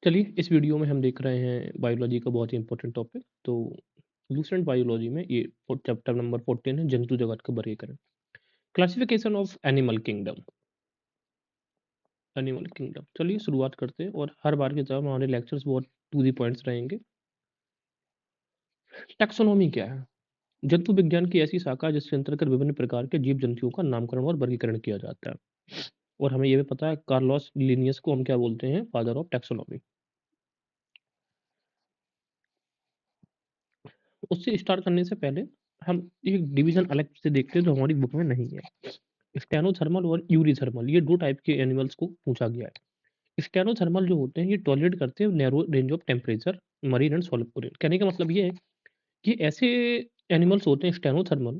चलिए इस वीडियो में हम देख रहे हैं बायोलॉजी का बहुत ही इंपॉर्टेंट टॉपिक। तो लूसेंट बायोलॉजी में ये चैप्टर नंबर 14 है, जंतु जगत का वर्गीकरण। Classification of animal kingdom. Animal kingdom, चलिए शुरुआत करते हैं। और हर बार की तरह हमारे लेक्चर्स बहुत टू दी पॉइंट्स रहेंगे। टैक्सोनॉमी क्या है? जंतु विज्ञान की ऐसी शाखा है जिसके अंतर्गत विभिन्न प्रकार के जीव जंतुओं का नामकरण और वर्गीकरण किया जाता है। और हमें यह भी पता है कार्लोस लिनियस को हम क्या बोलते हैं? Father of taxonomy. उससे स्टार्ट करने से पहले हम एक डिवीजन अलग से देखते हैं जो हमारी बुक में नहीं है। स्टेनोथर्मल और यूरीथर्मल, ये दो टाइप के एनिमल्स को पूछा गया है। स्टेनोथर्मल जो होते हैं ये टॉलरेट करते हैं narrow range of temperature, marine and solid. कहने का मतलब ये है कि ऐसे एनिमल्स होते हैं स्टेनोथर्मल,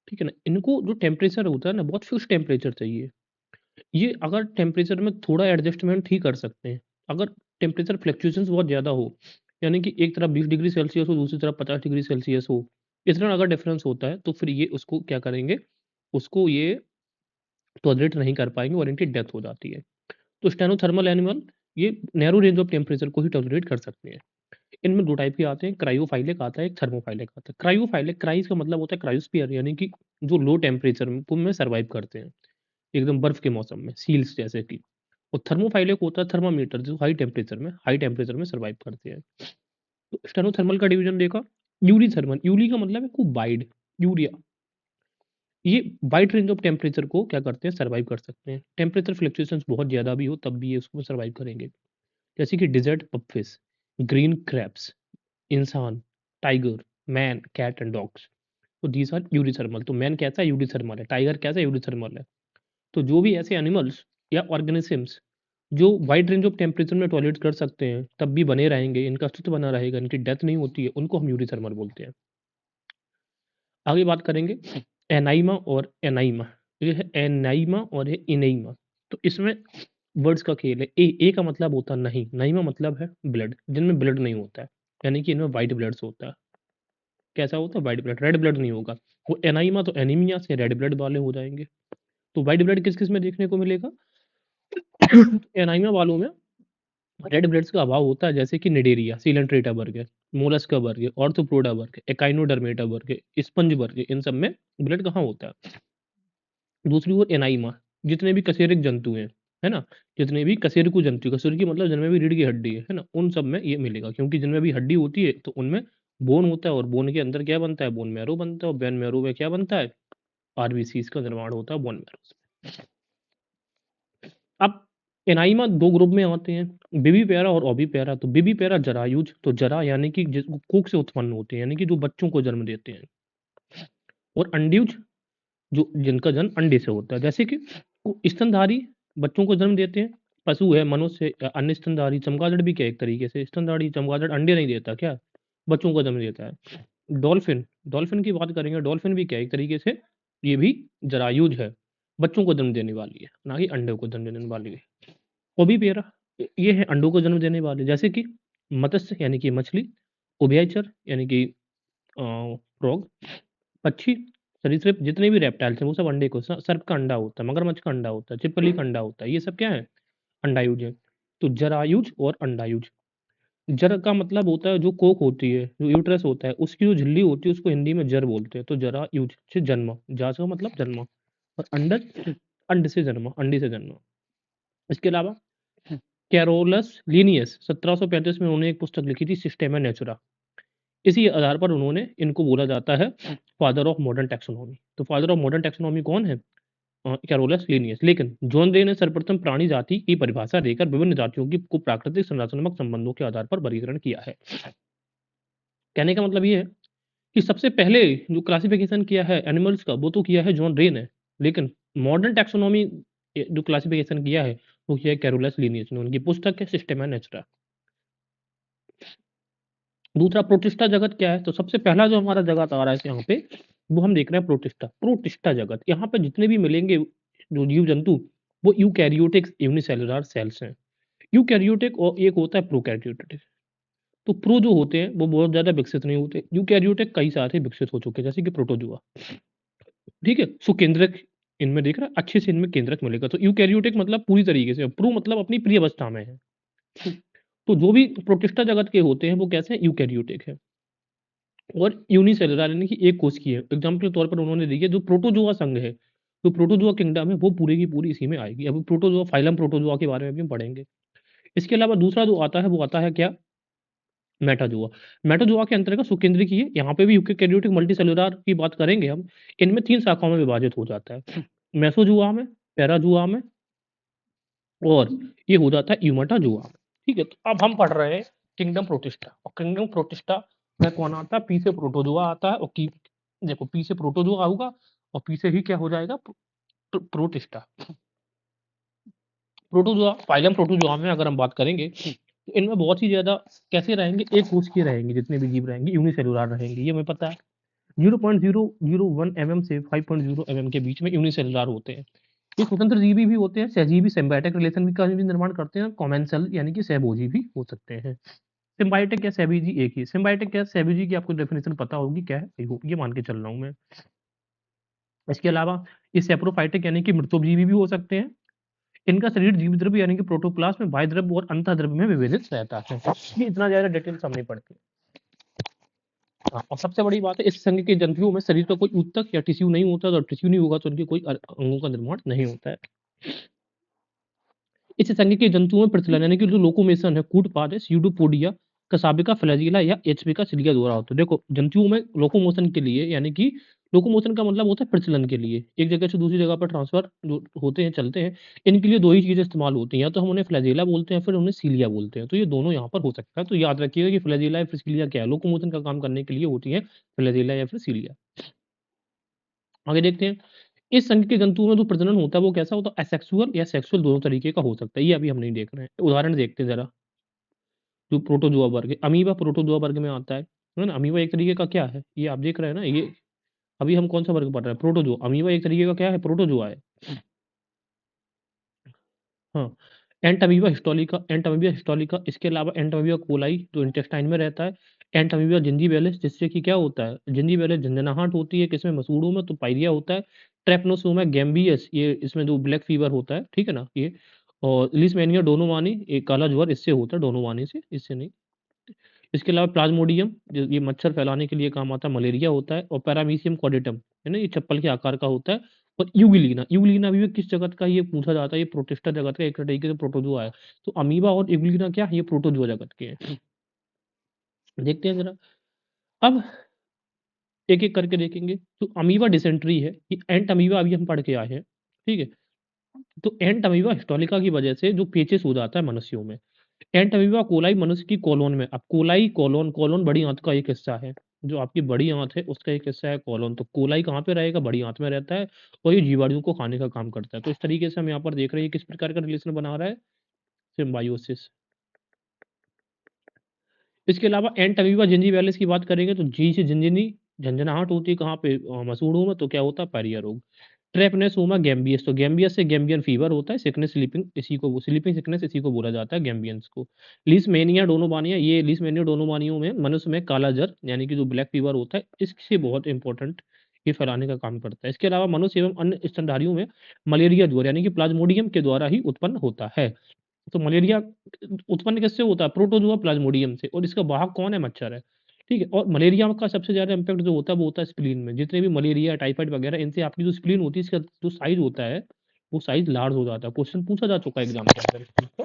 ठीक है ना, इनको जो टेम्परेचर होता है ना, बहुत फिक्स टेम्परेचर चाहिए। ये अगर टेम्परेचर में थोड़ा एडजस्टमेंट ही कर सकते हैं। अगर टेम्परेचर फ्लक्चुएशंस बहुत ज़्यादा हो, यानी कि एक तरफ 20 डिग्री सेल्सियस हो, दूसरी तरफ 50 डिग्री सेल्सियस हो, इस तरह अगर डिफरेंस होता है तो फिर ये उसको क्या करेंगे, उसको ये टॉलरेट नहीं कर पाएंगे और इनकी डेथ हो जाती है। तो स्टेनोथर्मल एनिमल ये नैरो रेंज ऑफ टेम्परेचर को ही टॉलरेट कर सकते हैं। इनमें दो टाइप के आते हैं, क्रायोफाइलिक आता है, एक थर्मोफाइलिक आता है। क्रायोफाइलिक, क्राइस का मतलब होता है क्रायोस्फीयर, यानी कि जो लो टेम्परेचर में सर्वाइव करते हैं एकदम बर्फ के मौसम में, सील्स जैसे कि। और थर्मोफाइलिक होता है थर्मामीटर, जो हाई टेम्परेचर में सर्वाइव करते हैं। तो स्टेनोथर्मल का डिवीजन देखा। यूरी थर्मल, यूरी का मतलब है खूब वाइड, यूरिया, ये वाइड रेंज ऑफ टेम्परेचर को क्या करते हैं, सर्वाइव कर सकते हैं। टेम्परेचर फ्लक्चुएशंस बहुत ज़्यादा भी हो तब भी ये उसको सर्वाइव करेंगे। जैसे कि डिजर्ट पपफिश, ग्रीन क्रैब्स, इंसान, tiger, man, cat and dogs. तो दीज आर यूरीथर्मल। तो मैन कैसा है? यूरीथर्मल है। टाइगर कैसा है? यूरीथर्मल है। तो जो भी ऐसे एनिमल्स या ऑर्गेनिजम्स जो वाइड रेंज ऑफ टेम्परेचर में टॉलरेट कर सकते हैं तब भी बने रहेंगे, इनका अस्तित्व बना रहेगा, इनकी डेथ नहीं होती है, उनको हम यूरीथर्मल बोलते हैं। आगे बात करेंगे एनाइमा और एनाइमा। ये है एनाइमा और है इनेइमा। तो इसमें वर्ड्स का खेल है। ए का मतलब होता है नहीं, नाइमा मतलब है ब्लड, जिनमें ब्लड नहीं होता है, यानी कि इनमें वाइट ब्लड्स होता है। कैसा होता है? वाइट ब्लड, रेड ब्लड नहीं होगा। वो एनाइमा तो एनीमिया से रेड ब्लड वाले हो जाएंगे। तो वाइट ब्लड किस किस में देखने को मिलेगा? एनाइमा वालों में रेड ब्लड्स का अभाव होता है, जैसे कि निडेरिया, सीलेंट्रेटा वर्ग है, मोलस्का वर्ग है, ऑर्थोपोडा वर्ग है, एकाइनोडर्मेटा वर्ग है, स्पंज वर्ग है, इन सब में ब्लड कहाँ होता है? दूसरी ओर एनाइमा, जितने भी कशेरुक जंतु हैं, है ना, जितने भी कशेरुकु जंतु, कशेरुकी मतलब जिनमें भी रीढ़ की हड्डी है ना, उन सब में ये मिलेगा, क्योंकि जिनमें भी हड्डी होती है तो उनमें बोन होता है, और बोन के अंदर क्या बनता है? बोन मैरो बनता है, और बोन मैरो में क्या बनता है? आरबीसीज का निर्माण होता है बोन मैरो से। अब एनाइमा दो ग्रुप में आते हैं, बेबी पैरा और ओवी पैरा। तो बेबी पैरा जरायुज, तो जरा यानी कि कोख से उत्पन्न होते हैं, यानी कि जो बच्चों को जन्म देते हैं। और अंड्युज, जो जिनका जन्म अंडे से होता है, जैसे कि स्तनधारी बच्चों को जन्म देते हैं, पशु है, मनुष्य है, अन्य स्तनधारी, चमगादड़ भी क्या एक तरीके से स्तनधारी। चमगादड़ अंडे नहीं देता क्या, बच्चों को जन्म देता है। डॉल्फिन, डॉल्फिन की बात करेंगे, डॉल्फिन भी क्या एक तरीके से ये भी जरायुज है, बच्चों को जन्म देने वाली है, ना कि अंडे को जन्म देने वाली है। ओविपेरा, ये है अंडों को जन्म देने वाले, जैसे कि मत्स्य यानी कि मछली, उभयचर यानी कि फ्रॉग, पक्षी, सरीसृप, जितने भी रेप्टाइल्स हैं वो सब अंडे को, सर्प का अंडा होता है, मगरमच्छ का अंडा होता है, छिपकली का अंडा होता है, ये सब क्या है? अंडायुज है। तो जरायुज और अंडायुज। जर का मतलब होता है जो कोक होती है, जो यूट्रस होता है, उसकी जो झिल्ली होती है उसको हिंदी में जर बोलते हैं। तो जरायुज से जन्म, जा का मतलब जन्म, और अंडज अंड से जन्म, अंडी से जन्म। इसके अलावा कैरोलस लिनियस 1735 में उन्होंने एक पुस्तक लिखी थी, सिस्टेमा नेचुरा। इसी आधार पर उन्होंने इनको बोला जाता है फादर ऑफ मॉडर्न टैक्सोनॉमी। तो फादर ऑफ मॉडर्न टैक्सोनॉमी कौन है? Carolus Linnaeus. लेकिन जॉन रे ने सर्वप्रथम प्राणी जाति की परिभाषा देकर विभिन्न जातियों की को प्राकृतिक संरचनात्मक संबंधों के आधार पर वर्गीकरण किया है। कहने का मतलब ये है कि सबसे पहले जो क्लासिफिकेशन किया है एनिमल्स का वो तो किया है जॉन रे ने, लेकिन मॉडर्न टैक्सोनॉमी जो क्लासिफिकेशन किया है वो किया है कैरोलस लिनियस ने, उनकी पुस्तक है सिस्टेमा नेचुरा। दूसरा प्रोटिस्टा जगत क्या है? तो सबसे पहला जो हमारा जगत आ रहा है यहाँ पे, वो हम देख रहे हैं प्रोटिस्टा। प्रोटिस्टा जगत, यहाँ पे जितने भी मिलेंगे जो जीव जंतु, वो यूकैरियोटिक यूनिसेलुलर सेल्स हैं। यूकैरियोटिक और एक होता है प्रोकैरियोटिक। तो प्रो जो होते हैं वो बहुत ज्यादा विकसित नहीं होते, यूकैरियोटिक कई सारे विकसित हो चुके हैं, जैसे कि प्रोटोजुआ। ठीक है, सुकेंद्रक इनमें देख रहा है, अच्छे से इनमें केंद्रक मिलेगा। तो यूकैरियोटिक मतलब पूरी तरीके से, प्रो मतलब अपनी प्री अवस्था में है। तो जो भी प्रोटिस्टा जगत के होते हैं वो कैसे हैं, यूकैरियोटिक है और यूनिसेलुलर यानी कि एक कोश की है। एग्जाम्पल के तौर पर उन्होंने दी है जो प्रोटोजोआ संघ है, जो प्रोटोजोआ किंगडम है वो पूरी की पूरी इसी में आएगी। अब प्रोटोजोआ फाइलम प्रोटोजोआ के बारे में भी हम पढ़ेंगे। इसके अलावा दूसरा जो आता है वो आता है क्या, मेटाजोआ। मेटाजोआ के अंतर्गत सुकेंद्रीय है, यहाँ पे भी यूकेरियोटिक मल्टीसेलुलर की बात करेंगे हम। इनमें 3 शाखाओं में विभाजित हो जाता है, मेसोजोआ में, पैराजोआ में और ये हो जाता है यूमेटाजोआ में। ठीक है, तो अब हम पढ़ रहे हैं किंगडम प्रोटिस्टा और किंगडम प्रोटिस्टा में कौन आता है, पी से प्रोटोजोआ आता है और की देखो पी से प्रोटोजोआ होगा और पी से ही क्या हो जाएगा, प्रोटिस्टा। प्रोटोजोआ फाइलम प्रोटोजोआ में अगर हम बात करेंगे तो इनमें बहुत ही ज्यादा कैसे रहेंगे, एक कोश के रहेंगे, जितने भी जीव रहेंगे यूनिसेलुलर रहेंगे, ये हमें पता है। 0.001 mm से 5.0 mm के बीच में यूनिसेलुलर होते हैं। ये स्वतंत्र जीवी भी होते हैं, सहजीवी सिम्बायोटिक रिलेशन भी का भी निर्माण करते हैं, कॉमेंसल यानी कि सहभोजी भी हो सकते हैं। सिम्बायोटिक या सहभोजी एक ही, सिम्बायोटिक या सहभोजी की आपको डेफिनेशन पता होगी क्या है, आई होप ये मान के चल रहा हूं मैं। इसके अलावा ये सेप्रोफाइटिक यानी कि मृतोपजीवी भी हो सकते हैं। इनका शरीर जीवित द्रव्य यानी कि प्रोटोप्लाज्म में बाह्य द्रव्य और अंतःद्रव्य में विभेदित रहता है। ये इतना ज्यादा डिटेल्स हम नहीं पढ़ते। हाँ, और सबसे बड़ी बात है इस संघ के जंतुओं में शरीर का कोई ऊतक या टिश्यू नहीं होता, तो टिश्यू नहीं होगा तो उनके कोई अंगों का निर्माण नहीं होता है। इस संघ के जंतुओं में प्रचलन यानी कि जो लोकोमेशन है, कूटपाद है, स्यूडोपोडिया, कसाबिका फ्लैजिला या एचपिका सिलिया द्वारा होता है। देखो जंतुओं में लोकोमोशन के लिए यानी कि लोकोमोशन का मतलब होता है प्रचलन के लिए, एक जगह से दूसरी जगह पर ट्रांसफर जो होते हैं, चलते हैं, इनके लिए दो ही चीजें इस्तेमाल होती हैं, या तो हम उन्हें फ्लैजिला बोलते हैं फिर उन्हें सीलिया बोलते हैं। तो ये दोनों यहाँ पर हो सकता है, तो याद रखिएगा कि फ्लैजिला या फिर सीलिया क्या है, लोकोमोशन का काम करने के लिए होती है फ्लैजिला या फिर सीलिया। आगे देखते हैं इस संघ के जंतुओं में जो प्रजनन होता है वो कैसा होता है, असेक्सुअल या सेक्सुअल दोनों तरीके का हो सकता है। ये अभी हम नहीं देख रहे हैं, उदाहरण देखते हैं जरा। जो प्रोटोजोआ वर्ग है, अमीबा प्रोटोजोआ वर्ग में आता है ना। अमीबा एक तरीके का क्या है, ये आप देख रहे हैं ना, ये अभी हम कौन सा वर्ग पढ़ रहे हैं, प्रोटोजोआ। अमीबा एक तरीके का क्या है, प्रोटोजोआ है। हाँ, एंटामीबा हिस्टोलिका, एंटामीबा हिस्टोलिका। इसके अलावा एंटामीबा कोलाई जो इंटेस्टाइन में रहता है, एंटामीबा जिंजीबेलिस जिससे कि क्या होता है, जिंजीबेलिस झंझनाहट होती है, किसमें, मसूड़ों में, तो पायरिया होता है। ट्रेपनोसोमा गैम्बियस, ये इसमें जो ब्लैक फीवर होता है, ठीक है ना ये। और लिस्मेनिया डोनोवानी, एक काला ज्वर इससे होता है, डोनोवानी से, इससे नहीं। इसके अलावा प्लाज्मोडियम जो ये मच्छर फैलाने के लिए काम आता है, मलेरिया होता है। और पैरामीशियम कॉर्डेटम है ना, ये चप्पल के आकार का होता है। और यूगिलीना, यूगिलीना भी किस जगत का ये पूछा जाता है, ये प्रोटिस्टा जगत का एक तरीके से प्रोटोजोआ है। तो अमीबा और यूगिलीना क्या है, ये प्रोटोजोआ जगत के हैं। देखते हैं जरा, अब एक एक करके देखेंगे। तो अमीबा डिसेंट्री है, ये एंट अमीबा अभी हम पढ़ के आए हैं, ठीक है। तो एंट अमीबा हिस्टोलिका की वजह से जो पेचेस हो जाता है मनुष्यों में। एंट अमीबा कोलाई मनुष्य की कोलोन में, अब कोलाई कोलोन, कोलोन बड़ी आंत का एक हिस्सा है, जो आपकी बड़ी आंत है उसका एक हिस्सा है कोलोन। तो कोलाई कहाँ पे रहेगा, बड़ी आंत में रहता है और ये जीवाणुओं को खाने का काम करता है। तो इस तरीके से हम यहाँ पर देख रहे हैं किस प्रकार का रिलेशन बना रहा है, सिम्बायोसिस। इसके अलावा एंट अमीबा जिंजीवालिस की बात करेंगे तो जी से झिनझिनी, झंझनाहट होती है कहाँ पे, मसूड़ों में, तो क्या होता है, पायरिया रोग। ट्रेपनेसोमा गैम्बियस, तो गैम्बियस से गैम्बियन फीवर होता है, सिकनेस स्लीपिंग, इसी को स्लीपिंग सिकनेस इसी को बोला जाता है गैम्बियंस को। लीसमेनिया डोनोमानिया, ये लीसमेनिया डोनोमानियो में मनुष्य में काला जर यानी कि जो ब्लैक फीवर होता है, इससे बहुत इंपॉर्टेंट ये फैलाने का काम करता है। इसके अलावा मनुष्य एवं अन्य स्तनधारियों में मलेरिया ज्वर यानी कि प्लाज्मोडियम के द्वारा ही उत्पन्न होता है। तो मलेरिया उत्पन्न किससे होता है, प्रोटोजोआ प्लाज्मोडियम से, और इसका वाहक कौन है, मच्छर है। ठीक है, और मलेरिया का सबसे ज्यादा इम्पैक्ट जो होता है वो होता है स्प्लीन में। जितने भी मलेरिया टाइफाइड वगैरह, इनसे आपकी जो स्प्लीन होती है, इसका जो साइज होता है वो साइज लार्ज हो जाता है। क्वेश्चन पूछा जा चुका है एग्जाम के अंदर इस चीज का।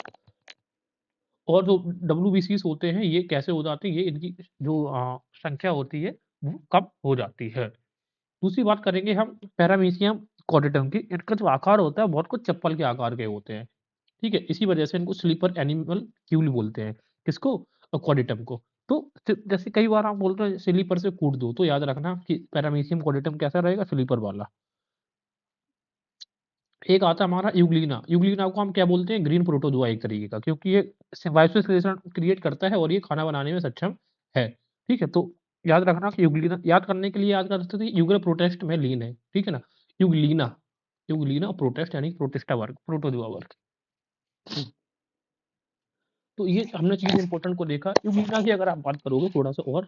और जो डब्ल्यू होते हैं ये कैसे हो जाते हैं, ये इनकी जो संख्या होती है वो कम हो जाती है। दूसरी बात करेंगे हम पैरामीशियम कॉर्डेटम की, इनका जो आकार होता है बहुत कुछ चप्पल के आकार के होते हैं। ठीक है, इसी वजह से इनको स्लीपर एनिमल क्यूल बोलते हैं, किसको, कॉर्डेटम को। तो जैसे कई बार आप बोलते हैं स्लीपर से कूट दो, तो याद रखना कि पैरामीशियम कॉर्डेटम कैसा रहेगा, स्लीपर वाला। एक आता है हमारा यूग्लिना, यूग्लिना को हम क्या बोलते हैं, ग्रीन प्रोटोजोआ एक तरीके का, क्योंकि ये सिम्बायोसिस रिलेशन क्रिएट करता है और ये खाना बनाने में सक्षम है। ठीक है, तो याद रखना कि यूग्लिना, याद करने के लिए याद कर सकते थे, यूग्र प्रोटेस्ट में लीन है, ठीक है ना। यूग्लिना, यूग्लिना प्रोटेस्ट यानी प्रोटिस्टा वर्ग, प्रोटोजोआ वर्ग। तो ये हमने चीज इंपॉर्टेंट को देखा। यूग्लिना की अगर आप बात करोगे थोड़ा सा और,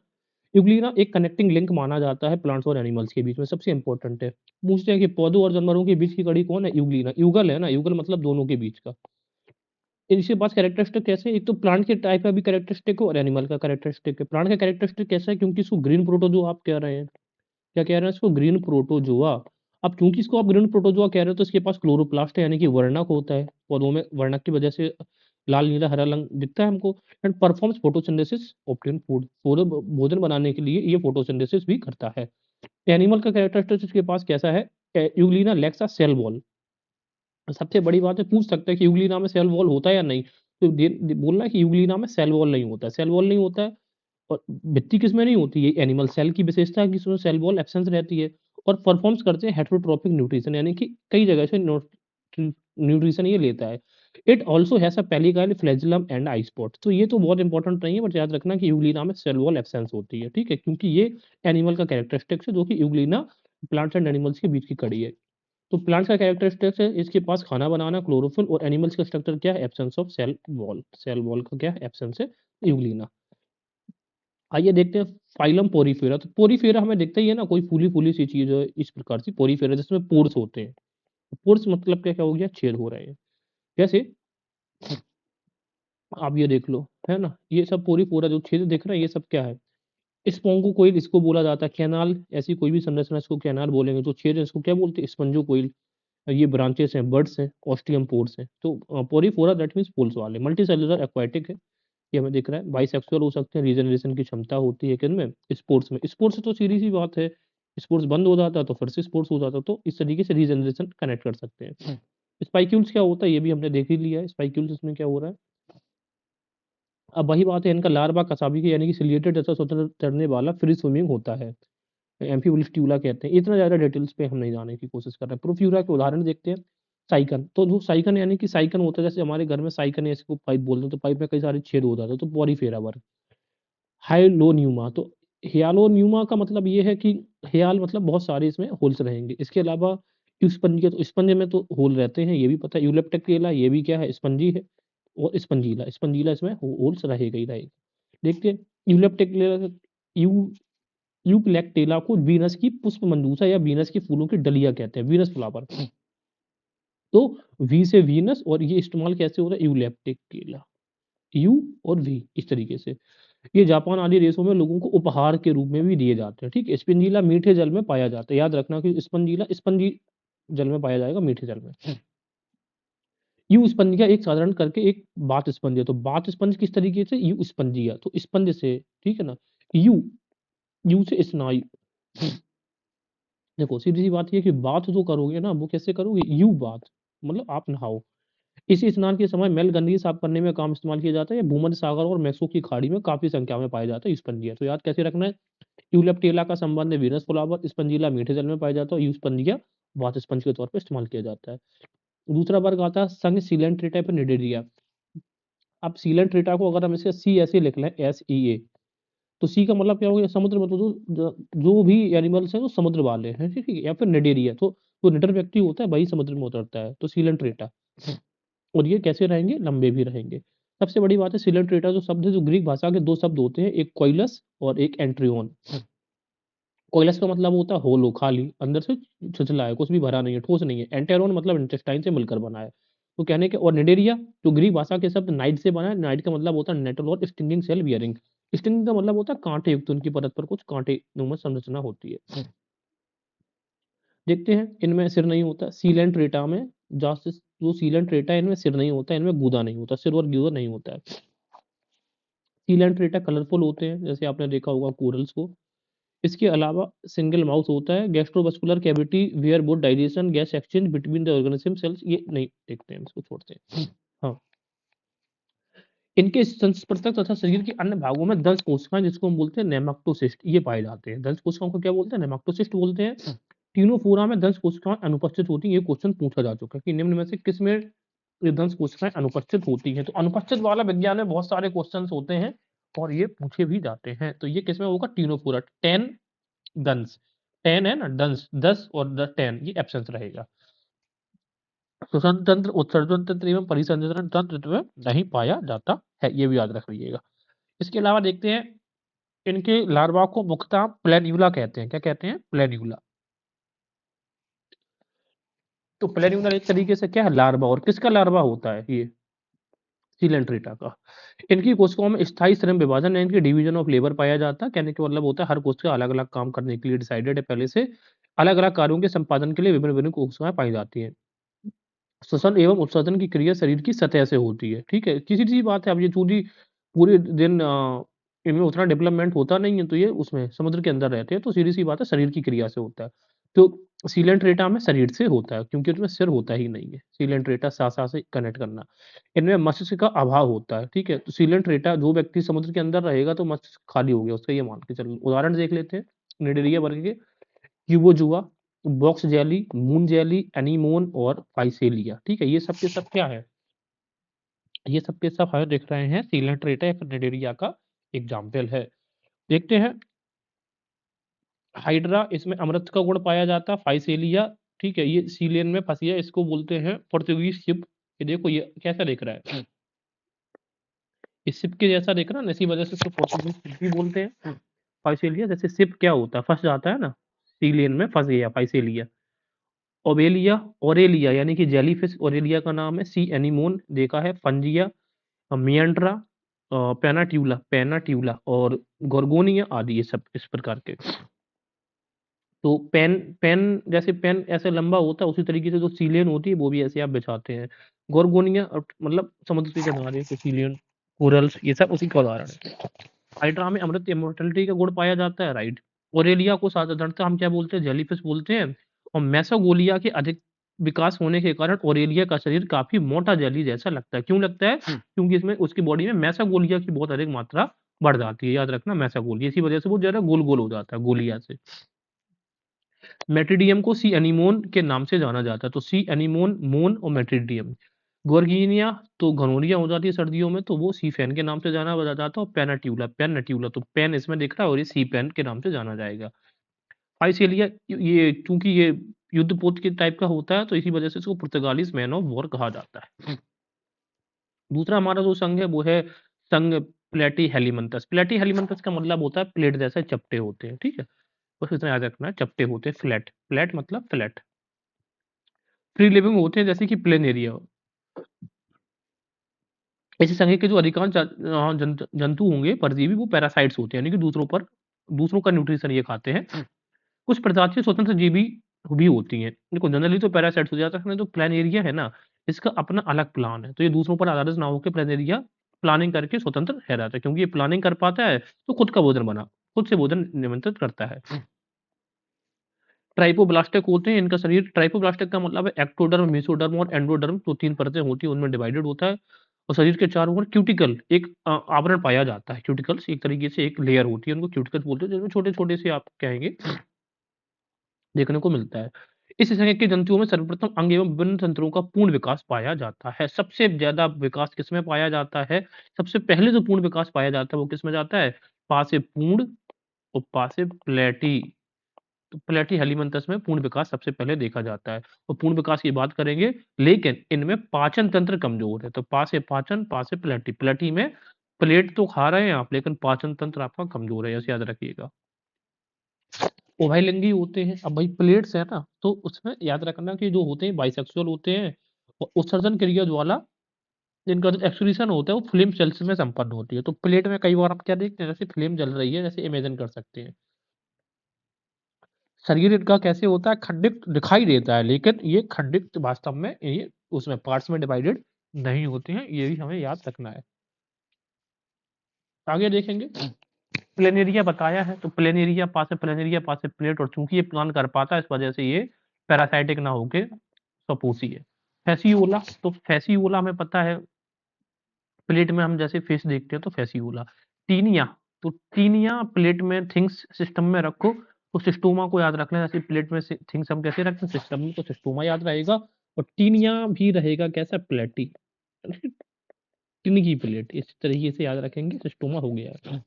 यूग्लिना एक कनेक्टिंग लिंक माना जाता है प्लांट्स और एनिमल्स के बीच में, सबसे इंपॉर्टेंट है। पूछते हैं कि पौधों और जानवरों के बीच की कड़ी कौन है, यूग्लिना। युगल है ना, युगल मतलब दोनों के बीच का। इसके पास कैरेक्टरिस्टिक कैसे है, एक तो प्लांट के टाइप का भी कैरेक्टरिस्टिक है और एनिमल का कैरेक्टरिस्टिक है। प्लांट का कैरेक्टरिस्टिक कैसा है, क्योंकि इसको ग्रीन प्रोटोजोआ आप कह रहे हैं, क्या कह रहे हैं इसको, ग्रीन प्रोटोजोआ। अब क्योंकि इसको आप ग्रीन प्रोटोजोआ कह रहे हो तो इसके पास क्लोरोप्लास्ट है, यानी कि वर्णक होता है, पौधों में वर्णक की वजह से लाल नीला हरा रंग दिखता है हमको। And performs photosynthesis obtain food, भोजन बनाने के लिए ये फोटोसिंथेसिस भी करता है। एनिमल का कैरेक्टरिस्टिक इसके पास कैसा है, यूग्लिना लैक्स अ सेल वॉल। सबसे बड़ी बात है, पूछ सकता है कि यूग्लिना में सेल वॉल होता है या नहीं, तो बोलना है कि यूग्लिना में सेल वॉल नहीं होता है, सेल वॉल नहीं होता है। और भित्ति किसमें नहीं होती है, एनिमल सेल की विशेषता है कि इसमें सेल वॉल एब्सेंस रहती है। और परफॉर्म्स करते हैं हेटरोट्रोपिक न्यूट्रिशन, यानी कि कई जगह से न्यूट्रिशन ये लेता है। It also has a pellicle flagellum and eyespot. तो ये तो बहुत इंपॉर्टेंट नहीं है, बट याद रखना कि यूग्लिना में सेल वॉल एब्सेंस होती है, ठीक है, क्योंकि ये एनिमल का कैरेक्टरिस्टिक्स है, जो कि यूग्लिना प्लांट्स एंड एनिमल्स के बीच की कड़ी है। तो प्लांट्स का कैरेक्टरिस्टिक्स है इसके पास खाना बनाना, क्लोरोफिल, और एनिमल्स का स्ट्रक्चर क्या है, absence of cell wall. Cell wall का क्या है, एब्सेंस है यूग्लिना। आइए देखते हैं फाइलम पोरीफेरा। तो पोरीफेरा हमें दिखता ही है ना, कोई फूली-फूली सी चीज़ है इस प्रकार से पोरीफेरा, जिसमें पोर्स होते हैं। पोर्स मतलब क्या क्या हो गया, छेद हो रहे हैं। जैसे आप ये देख लो, है ना? ये सब पोरीफोरा जो छेद दिख रहा है, ये सब क्या है? स्पोंगोकोइल इसको बोला जाता है। कैनाल, ऐसी कोई भी संरचना इसको कैनाल बोलेंगे। जो छेद है इसको क्या बोलते हैं, स्पंजोकोइल। ये ब्रांचेस हैं, बड्स हैं, ऑस्टियम पोर्स हैं। तो पोरीफोरा दैट मीन्स पोल्स वाले। मल्टीसेलुलर एक्वाटिक है, ये हमें दिख रहा है। बाइसेक्सुअल हो सकते हैं, रीजनरेशन की क्षमता होती है किनमें, स्पोर्ट्स में। स्पोर्ट्स तो सीधी सी बात है, स्पोर्ट्स बंद हो जाता है तो फिर से स्पोर्ट्स हो जाता है, तो इस तरीके से रीजनरेशन कनेक्ट कर सकते हैं। स्पाइक्यूल्स क्या होता है, ये भी हमने देख ही लिया है। स्पाइक्यूल्स इसमें क्या हो रहा है, अब वही बात है, इनका लार्वा कसाबी के यानी कि सिलिएटेड जैसा स्वतंत्र तैरने वाला फ्री स्विमिंग होता है। एम्फीब्लिस्ट्यूला कहते हैं। इतना ज़्यादा डिटेल्स पे हम नहीं जाने की कोशिश कर रहे हैं। प्रोफ्यूरा के उदाहरण देखते हैं। साइकन, तो जो साइकन यानी कि साइकन होता है, जैसे हमारे घर में साइकन है, इसको पाइप बोलते हैं, तो पाइप में कई सारे छेद हो जाते हैं, तो पॉरीफेरा वर्ग। हाइलोन्यूमा, तो हियालोन्यूमा का मतलब ये है कि हियाल मतलब बहुत सारे इसमें होल्स रहेंगे। इसके अलावा स्पंज, तो स्पंज में तो होल रहते हैं, ये भी पता है। यूलेप्टेक्टिला, ये भी क्या है, स्पंजी है। और स्पंजीला, स्पंजीला इसमें होल्स रहेगा ही रहेगा। देखते हैं यूलेप्टेक्टिला, यू यूप्लेक्टेला को वीनस की पुष्प मंजूषा या वीनस के फूलों की डलिया कहते हैं, वीनस फ्लावर। तो वी से वीनस, और ये इस्तेमाल कैसे हो रहा है, यूलेप्टिकेला, यू और वी, इस तरीके से। ये जापान आदि देशों में लोगों को उपहार के रूप में भी दिए जाते हैं, ठीक है। स्पिंजीला मीठे जल में पाया जाता है, याद रखना कि स्पंजीला स्पंजी जल में पाया जाएगा, मीठे जल में। यू स्पंजिया एक साधारण करके एक बात स्पंज है, तो बात स्पंज किस तरीके से, यू स्पंजिया, तो स्पंज से, ठीक है ना। यू, यू से स्नायु। देखो सीधी सी बात ये है कि बात जो करोगे ना, वो कैसे करोगे, यू बात, मतलब आप नहाओ। इसी स्नान के समय मैल गंदगी साफ करने में काम इस्तेमाल किया जाता है। ये भूमध्य सागर और मैक्सो की खाड़ी में काफी संख्या में पाया जाता है स्पंजिया। तो याद कैसे रखना है, यूलेप्टेला का संबंध है वीनस फ्लावर, स्पंजीला मीठे जल में पाया जाता है, यू स्पंजिया बात स्पंज के तौर पर इस्तेमाल किया जाता है। दूसरा वर्ग आता है संघ सीलेंट्रेटा पर निडेरिया। अब सीलेंट्रेटा को अगर हम इसका सी ऐसे लिख लें, SEA, तो सी का मतलब क्या हो गया, समुद्र में, तो जो भी एनिमल्स हैं वो समुद्र वाले हैं, ठीक है। या फिर निडेरिया, तो जो निडर व्यक्ति होता है वही समुद्र में उतरता है, तो सीलेंट्रेटा। और ये कैसे रहेंगे, लंबे भी रहेंगे। सबसे बड़ी बात है सीलेंट्रेटा जो शब्द है, जो ग्रीक भाषा के दो शब्द होते हैं, एक कोइलस और एक एंट्रियोन। कोइलस का मतलब होता है होलो, खाली, अंदर से छिछला है, कुछ भी भरा नहीं है, ठोस नहीं है। एंटेरोन मतलब इंटेस्टाइन से मिलकर बना है। तो कहने के, और निडेरिया जो ग्रीक भाषा के शब्द नाइट से बना है, नाइट का मतलब होता है नेटल और स्टिंगिंग सेल बियरिंग। स्टिंगिंग का मतलब होता है कांटे युक्त, उनकी परत पर कुछ कांटे नुमा संरचना होती है। देखते हैं, इनमें सिर नहीं होता। सीलेंट रेटा में जो सीलेंट रेटा है, इनमें सिर नहीं होता, इनमें गूदा नहीं होता, सिर और गूदा नहीं होता है। सीलेंट रेटा कलरफुल होते हैं, जैसे आपने देखा होगा कोरल्स को। इसके अलावा सिंगल माउथ होता है। Gastrovascular cavity where both digestion gas exchange between the organism cells, ये नहीं देखते हैं, इसको छोड़ते हैं। हाँ, इनके संस्पर्शक तथा शरीर के अन्य भागों में दंश कोशिकाएं, जिसको हम बोलते हैं नेमाक्टोसिस्ट, ये पाए जाते हैं। दंश कोशिकाओं को क्या बोलते हैं, नेमाक्टोसिस्ट बोलते हैं। तीनों फोरा में दंश कोशिकाएं अनुपस्थित होती हैं। ये क्वेश्चन पूछा जा चुका है कि निम्न में से किस में ये दंश कोशिकाएं अनुपस्थित होती हैं। तो अनुपस्थित वाला विज्ञान में बहुत सारे क्वेश्चन होते हैं और ये पूछे भी जाते हैं। तो ये किसमें होगा, टीनोफोरा। 10 दंश, 10 है ना, दंश 10 और 10 ये एब्सेंस रहेगा। श्वसन तंत्र, उत्सर्जन तंत्र एवं परिसंचरण तंत्र में नहीं पाया जाता है, ये भी याद रख लीजिएगा। इसके अलावा देखते हैं, इनके लार्वा को मुख्यतः प्लेन्यूला कहते हैं। क्या कहते हैं, प्लेन्यूला। तो प्लेन्यूला एक तरीके से क्या है, लार्वा। और किसका लार्वा होता है ये, सीलेंट्रेटा का। इनकी कोशिकाओं में स्थायी श्रम विभाजन या इनकी डिवीजन ऑफ लेबर पाया जाता है। कहने का मतलब होता है हर कोशिका अलग-अलग काम करने के लिए डिसाइडेड है पहले से। अलग-अलग कार्यों के संपादन के लिए विभिन्न-विभिन्न कोशिकाएँ पाई जाती हैं। श्वसन एवं उत्सर्जन की क्रिया शरीर की सतह से होती है, ठीक है? सीधी-सी बात है, अब ये चूंकि पूरे दिन इनमें उतना डेवलपमेंट होता नहीं है, तो ये उसमें समुद्र के अंदर रहते हैं, तो सीधी-सी बात है शरीर की क्रिया से होता है। तो सीलेंट्रेटा में शरीर से होता है, क्योंकि उसमें सिर होता ही नहीं है। सीलेंट्रेटा सा-सा से कनेक्ट करना। इनमें मस्तिष्क का अभाव होता है, ठीक है? तो सीलेंट्रेटा जो व्यक्ति समुद्र के अंदर रहेगा तो मस्तिष्क खाली हो गया उसका, ये मान के चलो। उदाहरण देख लेते हैं, निडेरिया वर्ग के Cubozoa, box jelly, moon jelly, anemone और फाइसेलिया, ठीक है? ये सब के सब क्या है? ये सब के सब हमें दिख रहे हैं सीलेंट्रेटा या फिर निडेरिया का एग्जाम्पल है। देखते हैं हाइड्रा, इसमें अमृत का गुण पाया जाता है। फाइसेलिया, ठीक है? ये सीलियन में फँसी है, इसको बोलते हैं पोर्तुगीज़ शिप। ये देखो ये कैसा दिख रहा है? ये शिप के जैसा दिख रहा है ना, इसी वजह से इसको पोर्तुगीज़ शिप भी बोलते हैं। फाइसेलिया जैसे शिप क्या होता है? फँस जाता है ना, सीलियन में फँस गया फाइसेलिया। ओबेलिया, ओरेलिया यानी कि जेलीफिश ओरेलिया का नाम है। सी एनीमोन देखा है। फंजिया, मियंड्रा, पेनाट्यूला पेनाट्यूला और गोर्गोनिया आदि, ये सब इस प्रकार के। तो पेन पेन जैसे पेन ऐसे लंबा होता है, उसी तरीके से जो सीलियन होती है वो भी ऐसे आप बिछाते हैं। गोर्गोनिया मतलब समुद्र के किनारे के सीलियन, कोरल्स, ये सब उसी का उदाहरण है। हाइड्रा में अमृत इमोर्टलिटी का गुण पाया जाता है, राइट। ओरेलिया को साधारणतः हम क्या बोलते हैं? जेलीफिश बोलते हैं। और मेसोगोलिया के अधिक विकास होने के कारण ओरेलिया का शरीर काफी मोटा जेली जैसा लगता है। क्यों लगता है? क्योंकि इसमें उसकी बॉडी में मेसोगोलिया की बहुत अधिक मात्रा बढ़ जाती है। याद रखना, मेसोगोलिया, इसी वजह से वो जरा गोल गोल हो जाता है गोलिया से। मेट्रिडियम को सी एनीमोन के नाम से जाना जाता है। तो सी एनीमोन, मोन और मेट्रिडियम। गोर्गिनिया तो घनोरिया हो जाती है सर्दियों में, तो वो सी फैन के नाम से जाना जाता है। और पेनाट्यूला पेनट्यूला, तो पेन इसमें दिख रहा है और ये सी पेन के नाम से जाना जाएगा। फाइसेलिया, ये चूंकि ये युद्धपोत के टाइप का होता है, तो इसी वजह से इसको पुर्तगालीज मैन ऑफ वॉर कहा जाता है। दूसरा हमारा जो संघ है वो है संघ प्लेटी हेलीमंथस। प्लेटी हेलीमंथस का मतलब होता है प्लेट जैसे चपटे होते हैं, ठीक है? बस इतना याद रखना है, चपटे होते हैं, फ्लैट फ्लैट मतलब फ्लैट। फ्री लिविंग होते हैं जैसे कि प्लेन एरिया। ऐसे संघ के जो अधिकांश जंतु होंगे परजीवी, वो पैरासाइट्स होते हैं, यानी कि दूसरों का न्यूट्रिशन ये खाते हैं। कुछ प्रजातियां स्वतंत्र जीवी भी होती हैं। देखो जनरली तो पैरासाइट्स हो जाता है, जो प्लान एरिया है ना, इसका अपना अलग प्लान है, तो ये दूसरों पर आधारित ना होकर प्लान एरिया प्लानिंग करके स्वतंत्र रह जाता है, क्योंकि ये प्लानिंग कर पाता है तो खुद से भोजन नियंत्रित करता है। ट्राइपोब्लास्टिक होते हैं, इनका शरीर ट्राइपोब्लास्टिक का मतलब है एक्टोडर्म, मेसोडर्म और एंडोडर्म, तो 3 परतें होती हैं, उनमें डिवाइडेड होता है। और शरीर के चारों ओर क्यूटिकल एक आवरण पाया जाता है। क्यूटिकल्स एक तरीके से एक लेयर होती है, उनको क्यूटिकल्स बोलते हैं, जिसमें छोटे-छोटे से आप कहेंगे देखने को मिलता है। इस संघ के जंतुओं में सर्वप्रथम अंग एवं विभिन्न तंत्रों का पूर्ण विकास पाया जाता है। सबसे ज़्यादा विकास किसमें पाया जाता है? सबसे पहले जो पूर्ण विकास पाया जाता है वो किसमें जाता है? पा से पूर्ण और पा से प्लेटी। तो प्लेटी हेलीमंथस में पूर्ण विकास सबसे पहले देखा जाता है। और पूर्ण विकास की बात करेंगे, लेकिन इनमें पाचन तंत्र कमजोर है। तो पा से पाचन, पा से प्लेटी। प्लेटी में प्लेट तो खा रहे हैं आप, लेकिन पाचन तंत्र आपका कमजोर है, ऐसे याद रखिएगा। उभयलिंगी होते हैं। अब भाई प्लेट्स है ना, तो उसमें याद रखना कि जो होते हैं बाइसेक्सुअल होते हैं, और उत्सर्जन क्रिया ज्वाला जिनका जो एक्सक्रीशन होता है वो फ्लेम सेल्स में संपन्न होती है। तो प्लेट में कई बार आप क्या देखते हैं, जैसे फ्लेम जल रही है, जैसे इमेजिन कर सकते हैं। शरीर इनका कैसे होता है? खंडित दिखाई देता है, लेकिन ये खंडित वास्तव में ये उसमें पार्ट्स में डिवाइडेड नहीं होते हैं, ये भी हमें याद रखना है। आगे देखेंगे, प्लेनेरिया बताया है, तो प्लेनेरिया पास से प्लेनेरिया पास से प्लेट, और चूंकि ये प्लान कर पाता है, इस वजह से ये पैरासाइटिक ना होके सपोसी है। फैसियोला, तो फैसियोला हमें पता है, प्लेट में हम जैसे फिश देखते हैं तो फैसियोला। टीनिया, तो टीनिया प्लेट में थिंग्स सिस्टम में रखो, तो सिस्टोमा को याद रख लें। जैसे प्लेट में थिंग्स हम कैसे रखते हैं सिस्टम में, तो सिस्टोमा याद रहेगा। और टीनिया भी रहेगा कैसा? प्लेटी, टिन की प्लेट, इस तरीके से याद रखेंगे, सिस्टोमा हो गया।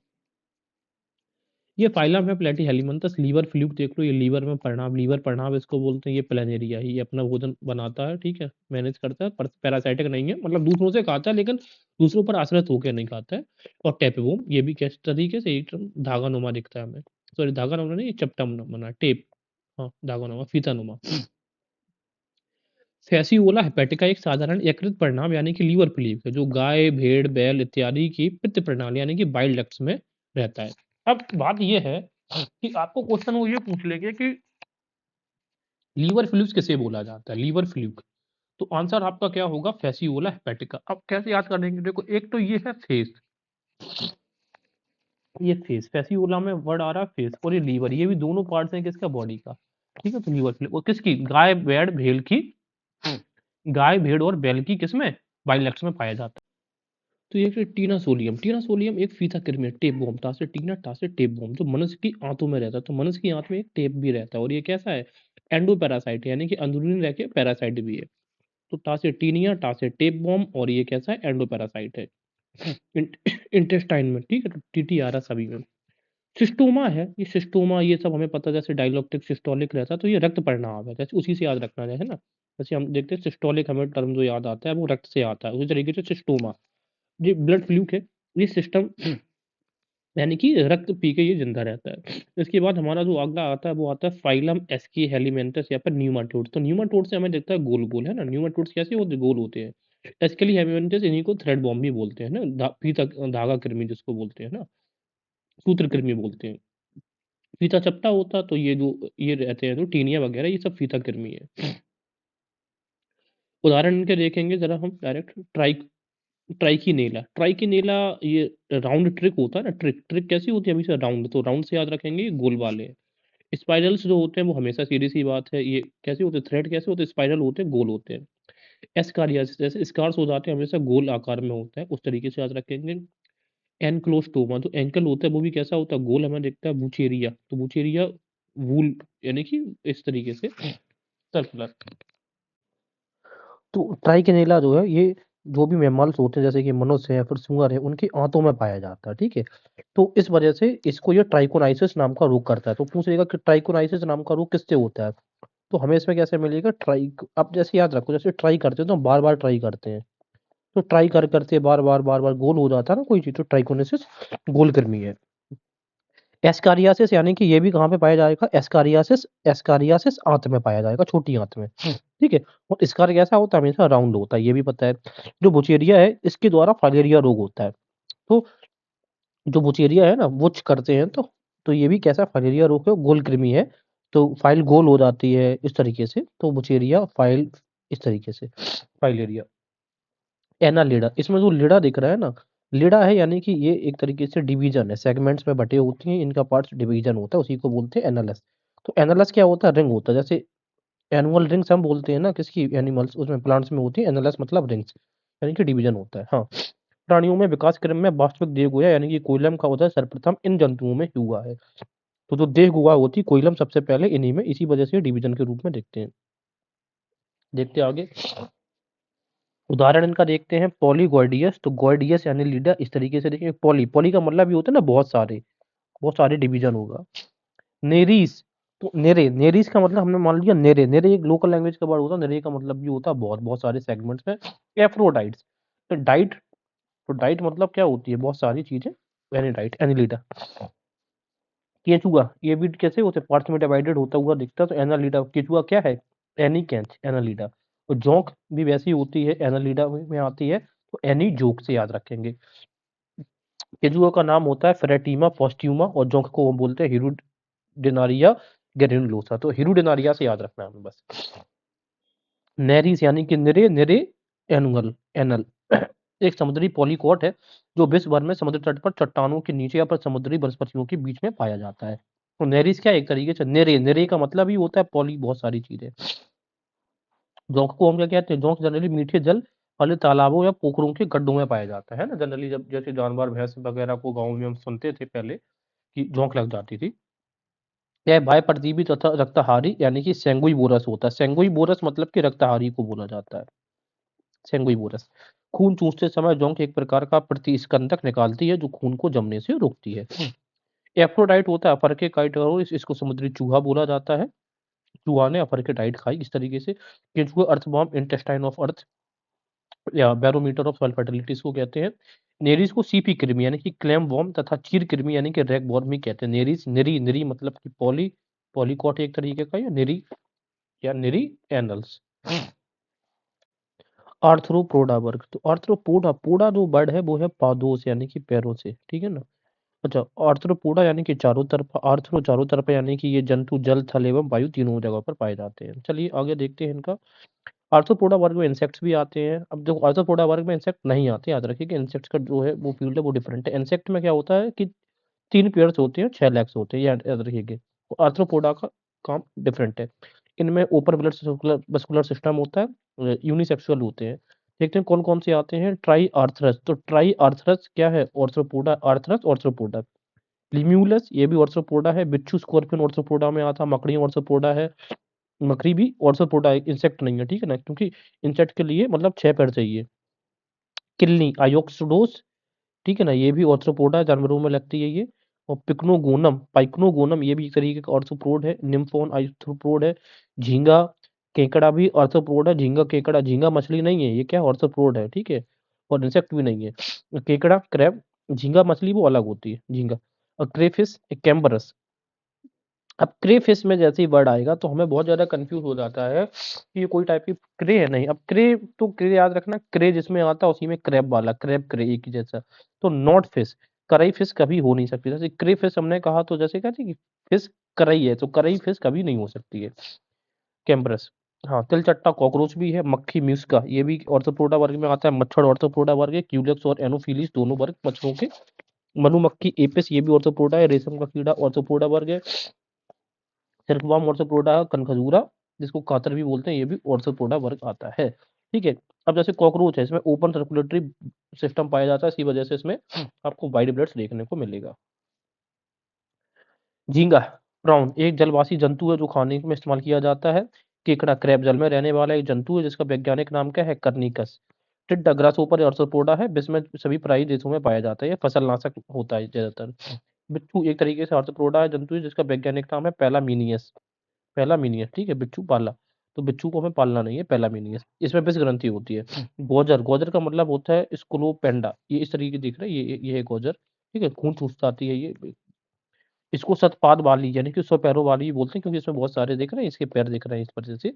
ये फाइलम है प्लेटी हेलीमंथस। लीवर फ्लूक देख लो, ये लीवर प्रणाव इसको बोलते हैं। ये प्लेनेरिया, ये अपना भोजन बनाता है, ठीक है, मैनेज करता है, पर पैरासाइटिक नहीं है, मतलब दूसरों से खाता है, लेकिन दूसरों पर आश्रित होकर नहीं खाता है। और टेपवोम, ये भी किस तरीके से एक धागा नुमा दिखता है हमें, सॉरी धागा नुमा नहीं, चपटा नुमा, टेप, हाँ धागा नुमा, फीता नुमा। फैसियोला हेपेटिका एक साधारण यकृत परिणाम यानी कि लीवर फ्लूइड है जो गाय, भेड़, बैल इत्यादि की पित्त प्रणाली यानी कि बाइल डक्ट्स में रहता है। अब बात ये है कि आपको क्वेश्चन वो ये पूछ लेंगे कि लीवर फ्लूइड किसे बोला जाता है? Liver fluid. तो आंसर आपका क्या होगा? Fasciola hepatica. अब कैसे याद करेंगे? देखो, एक तो ये है फेस, ये फेस, फैसियोला में वर्ड आ रहा है फेस, और ये लीवर, ये भी दोनों पार्ट्स हैं किसका? बॉडी का। ठीक है, तो लीवर फ्लूइड और किसकी? गाय, भेड़, भेड़ की, गाय, भेड़ और बैल की किसमें? बाइल डक्ट्स में पाया जाता है। तो ये टीना सोलियम, टीना सोलियम एक फीता कृमि है, टेप बॉम्ब, टा से टीना, टा से टेप बॉम्ब, जो मनुष्य की आंतों में रहता है। तो मनुष्य की आंत में एक टेप भी रहता है, और ये कैसा है? एंडो पैरासाइट है, यानी कि अंदरूनी रह के पैरासाइट भी है। तो टा से टीनिया, टा से टेप बॉम्ब, और ये कैसा है? एंडो पैरासाइट है इंटेस्टाइन में। ठीक है, तो टीटी आ रहा सभी में। सिस्टोमा है, ये सिस्टोमा ये सब हमें पता है, जैसे डायलॉक्टिक सिस्टोलिक रहता है, तो ये रक्त परिणाम है, जैसे उसी से याद रखना है ना। जैसे हम देखते हैं सिस्टोलिक, हमें टर्म जो याद आता है वो रक्त से आता है, उसी तरीके से सिस्टोमा ये ब्लड फ्लूक है। ये सिस्टम यानी कि रक्त पी के ये जिंदा रहता है। इसके बाद हमारा जो अगला आता है वो आता है फाइलम एस्की हेलिमेंटस या फिर न्यूमाटोड। तो न्यूमाटोड से हमें दिखता है गोल गोल, है ना। न्यूमाटोड्स कैसे होते? गोल होते हैं। एस्केली हेलिमेंटस इन्हीं को थ्रेड बॉम्ब भी बोलते हैं ना, फीता धागा कृमि जिसको बोलते हैं ना, सूत्र कृमि बोलते हैं। फीता चपटा होता तो ये जो ये रहते हैं जो टीनिया वगैरह, ये सब फीता कृमि है। उदाहरण इनके देखेंगे जरा हम डायरेक्ट। ट्राइकीनेला, ट्राइकीनेला ये राउंड ट्रिक होता है ना, ट्रिक ट्रिक कैसी होती है? हमेशा राउंड, तो राउंड से याद रखेंगे, गोल वाले हैं। स्पाइरल्स जो होते हैं वो हमेशा सीधी सी बात है, ये कैसे होते हैं? थ्रेड कैसे होते हैं? स्पाइरल होते हैं, गोल होते हैं। एस्कारियासिस जैसे स्कार्स हो जाते हैं, हमेशा गोल आकार में होता है, उस तरीके से याद रखेंगे। एनक्लोस्टोमा जो एंकल होता है वो भी कैसा होता है? गोल हमें दिखता है। बुचेरिया, तो बुचेरिया वूल यानी कि इस तरीके से सर्कुलर। तो ट्राइकेनेला जो है ये जो भी मैमल्स होते हैं जैसे कि मनुष्य है या फिर सूअर है, उनकी आंतों में पाया जाता है। ठीक है, तो इस वजह से इसको ये ट्राइकोनाइसिस नाम का रोग करता है। तो पूछ लेगा कि ट्राइकोनाइसिस नाम का रोग किससे होता है? तो हमें इसमें कैसे मिलेगा? ट्राई, अब जैसे याद रखो, जैसे ट्राई करते हैं तो बार बार ट्राई करते हैं, तो ट्राई कर करते बार बार गोल हो जाता है ना कोई चीज, तो ट्राइकोनाइसिस गोल कृमि है। एस्कारियासिस यानी कि ये भी कहाँ पे पाया जाएगा? एस्कारियासिस, एस्कारियासिस आंत में पाया जाएगा, छोटी आंत में। ठीक है, और स्कार कैसा होता है? हमेशा राउंड होता है, ये भी पता है। जो बुचेरिया है इसके द्वारा फाइलेरिया रोग होता है। तो जो बुचेरिया है ना वो करते हैं, तो ये भी कैसा फाइलेरिया रोग है? गोल कृमि है, तो फाइल गोल हो जाती है इस तरीके से, तो बुचेरिया फाइल इस तरीके से फाइलेरिया। एनालिडा, इसमें जो लिडा दिख रहा है ना, लिडा है यानी कि ये एक तरीके से डिवीजन है, सेगमेंट्स में बटे होती हैं, इनका पार्ट्स डिवीजन होता है, उसी को बोलते हैं एनालस। तो एनालस क्या होता है? रिंग होता है, जैसे एनुअल रिंग्स हम बोलते हैं ना किसकी? एनिमल्स, उसमें प्लांट्स में होती है। एनालस मतलब रिंग्स, यानी कि डिवीजन होता है। हाँ, प्राणियों में विकास क्रम में वास्तविक देहगुहा यानी कि कोइलम का उदय सर्वप्रथम इन जंतुओं में हुआ है। तो जो देहगुहा होती है कोइलम सबसे पहले इन्हीं में, इसी वजह से डिवीजन के रूप में देखते हैं। देखते हैं आगे, उदाहरण इनका देखते हैं। पॉलीगॉइडियस, तो गॉइडियस यानी लीडर, इस तरीके से देखिए। पॉली, पॉली का मतलब भी होता है ना बहुत सारे डिवीजन होगा। नेरीस, तो नेरे, नेरीस का मतलब हमने मान लिया नेरे, नेरे एक लोकल लैंग्वेज का वर्ड होता है, नेरे का मतलब भी होता है बहुत बहुत सारे सेगमेंट्स में। एफ्रोडाइट्स, तो डाइट, तो डाइट मतलब क्या होती है? बहुत सारी चीजें, यानी डाइट। एनिलीडा, केचुआ, ये भी कैसे होते हैं? पार्ट्स में डिवाइडेड होता हुआ दिखता है, तो एनालीडा। केचुआ क्या है? एनी कैंच, एनालीडा। तो जोंक भी वैसी होती है, एनालीडा में आती है, तो एनी जोक से याद रखेंगे। केचुआ का नाम होता है फेरेटीमा पोस्ट्यूमा, और जोंक को हम बोलते हैं हिरुडिनारिया ग्रेनुलोसा। तो हिरुडिनारिया से याद रखना है हमें बस। नेरीस यानी कि निरे, निरे एनुअल, एनल एक समुद्री पॉलीकॉट है जो विश्व भर में समुद्र तट पर चट्टानों के नीचे या पर समुद्री वनस्पतियों के बीच में पाया जाता है। तो नेरीस क्या है? एक तरीके से नेरे, नेरे का मतलब ही होता है पॉली, बहुत सारी चीजें। जोंक को हम क्या कहते हैं? जोंक जनरली मीठे जल वाले तालाबों या पोखरों के गड्ढों में पाया जाता है ना। जनरली जब जैसे जानवर भैंस वगैरह को गाँव में हम सुनते थे पहले कि जोंक लग जाती थी। यह बाह्य परजीवी तथा रक्तहारी यानी कि सेंगुई बोरस होता है। सेंगुई बोरस मतलब कि रक्तहारी को बोला जाता है, सेंगुई बोरस। खून चूसते समय जोंक एक प्रकार का प्रतिस्कंदक निकालती है जो खून को जमने से रोकती है। एफ्रोडाइट होता है अपर के काइट, इसको समुद्री चूहा बोला जाता है। चूहा ने अपर के डाइट खाई, इस तरीके से। केंचुआ अर्थवॉर्म, इंटेस्टाइन ऑफ अर्थ या बैरोमीटर ऑफ सॉइल फर्टिलिटी इसको कहते हैं। नेरीज को सीपी कृमि यानी कि क्लैम वॉर्म तथा चीर कृमि यानी कि रैग वॉर्म भी कहते हैं। नेरीज, निरी, निरी मतलब कि पॉली, पॉलीकॉट एक तरीके का, या निरी, या निरी एनल्स। आर्थ्रोपोडा वर्ग। तो आर्थ्रोपोडा, पोडा जो वर्ड है वो है पादों से यानी कि पैरों से, ठीक है ना? अच्छा, आर्थ्रोपोडा यानी कि चारों तरफ, आर्थ्रो चारों तरफ यानी कि ये जंतु जल, थल एवं वायु तीनों जगहों पर पाए जाते हैं। चलिए आगे देखते हैं इनका। आर्थ्रोपोडा वर्ग में इंसेक्ट्स भी आते हैं। अब देखो आर्थ्रोपोडा वर्ग में इंसेक्ट नहीं आते, याद रखिए कि इंसेक्ट्स का जो है वो फील्ड है वो डिफरेंट है। इंसेक्ट में क्या होता है कि 3 पेयर्स होते हैं, 6 लेग्स होते हैं, याद रखिएगा। आर्थ्रोपोडा का काम डिफरेंट है। इनमें open blood circular muscular system होता है, यूनिसेक्सुअल होते हैं। देखते हैं कौन-कौन से आते हैं। ट्राई आर्थरस, तो ट्राई आर्थरस क्या है? Arthropoda, Arthus arthropoda. लिम्यूलस ये भी आर्थ्रोपोडा है। बिच्छू स्कॉर्पियन आर्थ्रोपोडा में आता है। मकड़ी आर्थ्रोपोडा है। मकड़ी भी आर्थ्रोपोडा है, इंसेक्ट नहीं है, ठीक है ना? क्योंकि इंसेक्ट के लिए मतलब 6 पैर चाहिए। किलनी आयोक्सडोस, ठीक है ना? ये भी आर्थ्रोपोडा जानवरों में लगती है ये। और पिक्नोगोनम, पाइक्नोगोनम ये भी एक तरीके का आर्थ्रोपोड है। निम्फोन आर्थ्रोपोड है। झींगा, केकड़ा भी आर्थ्रोपोड है। झींगा, केकड़ा, झींगा मछली नहीं है, ये क्या है? आर्थ्रोपोड है, ठीक है? और इंसेक्ट भी नहीं है। केकड़ा, क्रैब, झींगा मछली वो अलग होती है, झींगा। और क्रेफिश, कैम्बरस। अब क्रेफ़िश में जैसे ही वर्ड आएगा तो हमें बहुत ज़्यादा कन्फ्यूज़ हो जाता है कि ये कोई टाइप की क्रे है नहीं। अब क्रे तो क्रे याद रखना, क्रे जिसमें आता है उसी में क्रैब वाला, क्रैब क्रे एक ही जैसा। तो नॉट फिश, करई फिश कभी हो नहीं सकती। जैसे क्रे फिश हमने कहा तो जैसे कहते हैं कि फिश करई है, तो करई फिश कभी नहीं हो सकती है। कैम्बरस, हाँ, तिलचट्टा कॉकरोच भी है। मक्खी म्यूस्का ये भी ऑर्थोपोडा वर्ग में आता है। मच्छर ऑर्थोपोडा वर्ग है। क्यूलेक्स और एनोफिलीस दोनों वर्ग मच्छरों के। मधुमक्खी एपिस ये भी ऑर्थोपोडा है। रेशम का कीड़ा ऑर्थोपोडा वर्ग है। सिल्कवर्म ऑर्थोपोडा, कनखजूरा जिसको कातर भी बोलते हैं, ये भी ऑर्थोपोडा वर्ग आता है। ठीक है? अब जैसे कॉकरोच है, इसमें ओपन सर्कुलेटरी सिस्टम पाया जाता है, इसी वजह से इसमें आपको व्हाइट ब्लड्स देखने को मिलेगा। झींगा, प्राउन एक जलवासी जंतु है जो खाने में इस्तेमाल किया जाता है। केकड़ा, क्रैब जल में रहने वाला एक जंतु है जिसका वैज्ञानिक नाम क्या है? कर्निकस। टिड्डा, ग्रासहोपर ऑर्थोपोडा है, विश्व में सभी पराई देशों में पाया जाता है। ये फसलनाशक होता है ज़्यादातर। बिच्छू एक तरीके से ऑर्थोपोडा है जंतु है जिसका वैज्ञानिक नाम है पैलामिनियस। पैलामिनियस, ठीक है? बिच्छू पाला, तो बिच्छू को हमें पालना नहीं है, पैलामिनियस। इसमें विष ग्रंथि होती है। गोजर, गोजर का मतलब होता है स्क्लोपेंडा, ये इस तरीके दिख रहा है, ये है गोजर, ठीक है? खून चूसता आती है ये। इसको शतपाद वाली यानी कि 100 पैरों वाली बोलते हैं क्योंकि इसमें बहुत सारे दिख रहे हैं, इसके पैर दिख रहे हैं इस वजह से।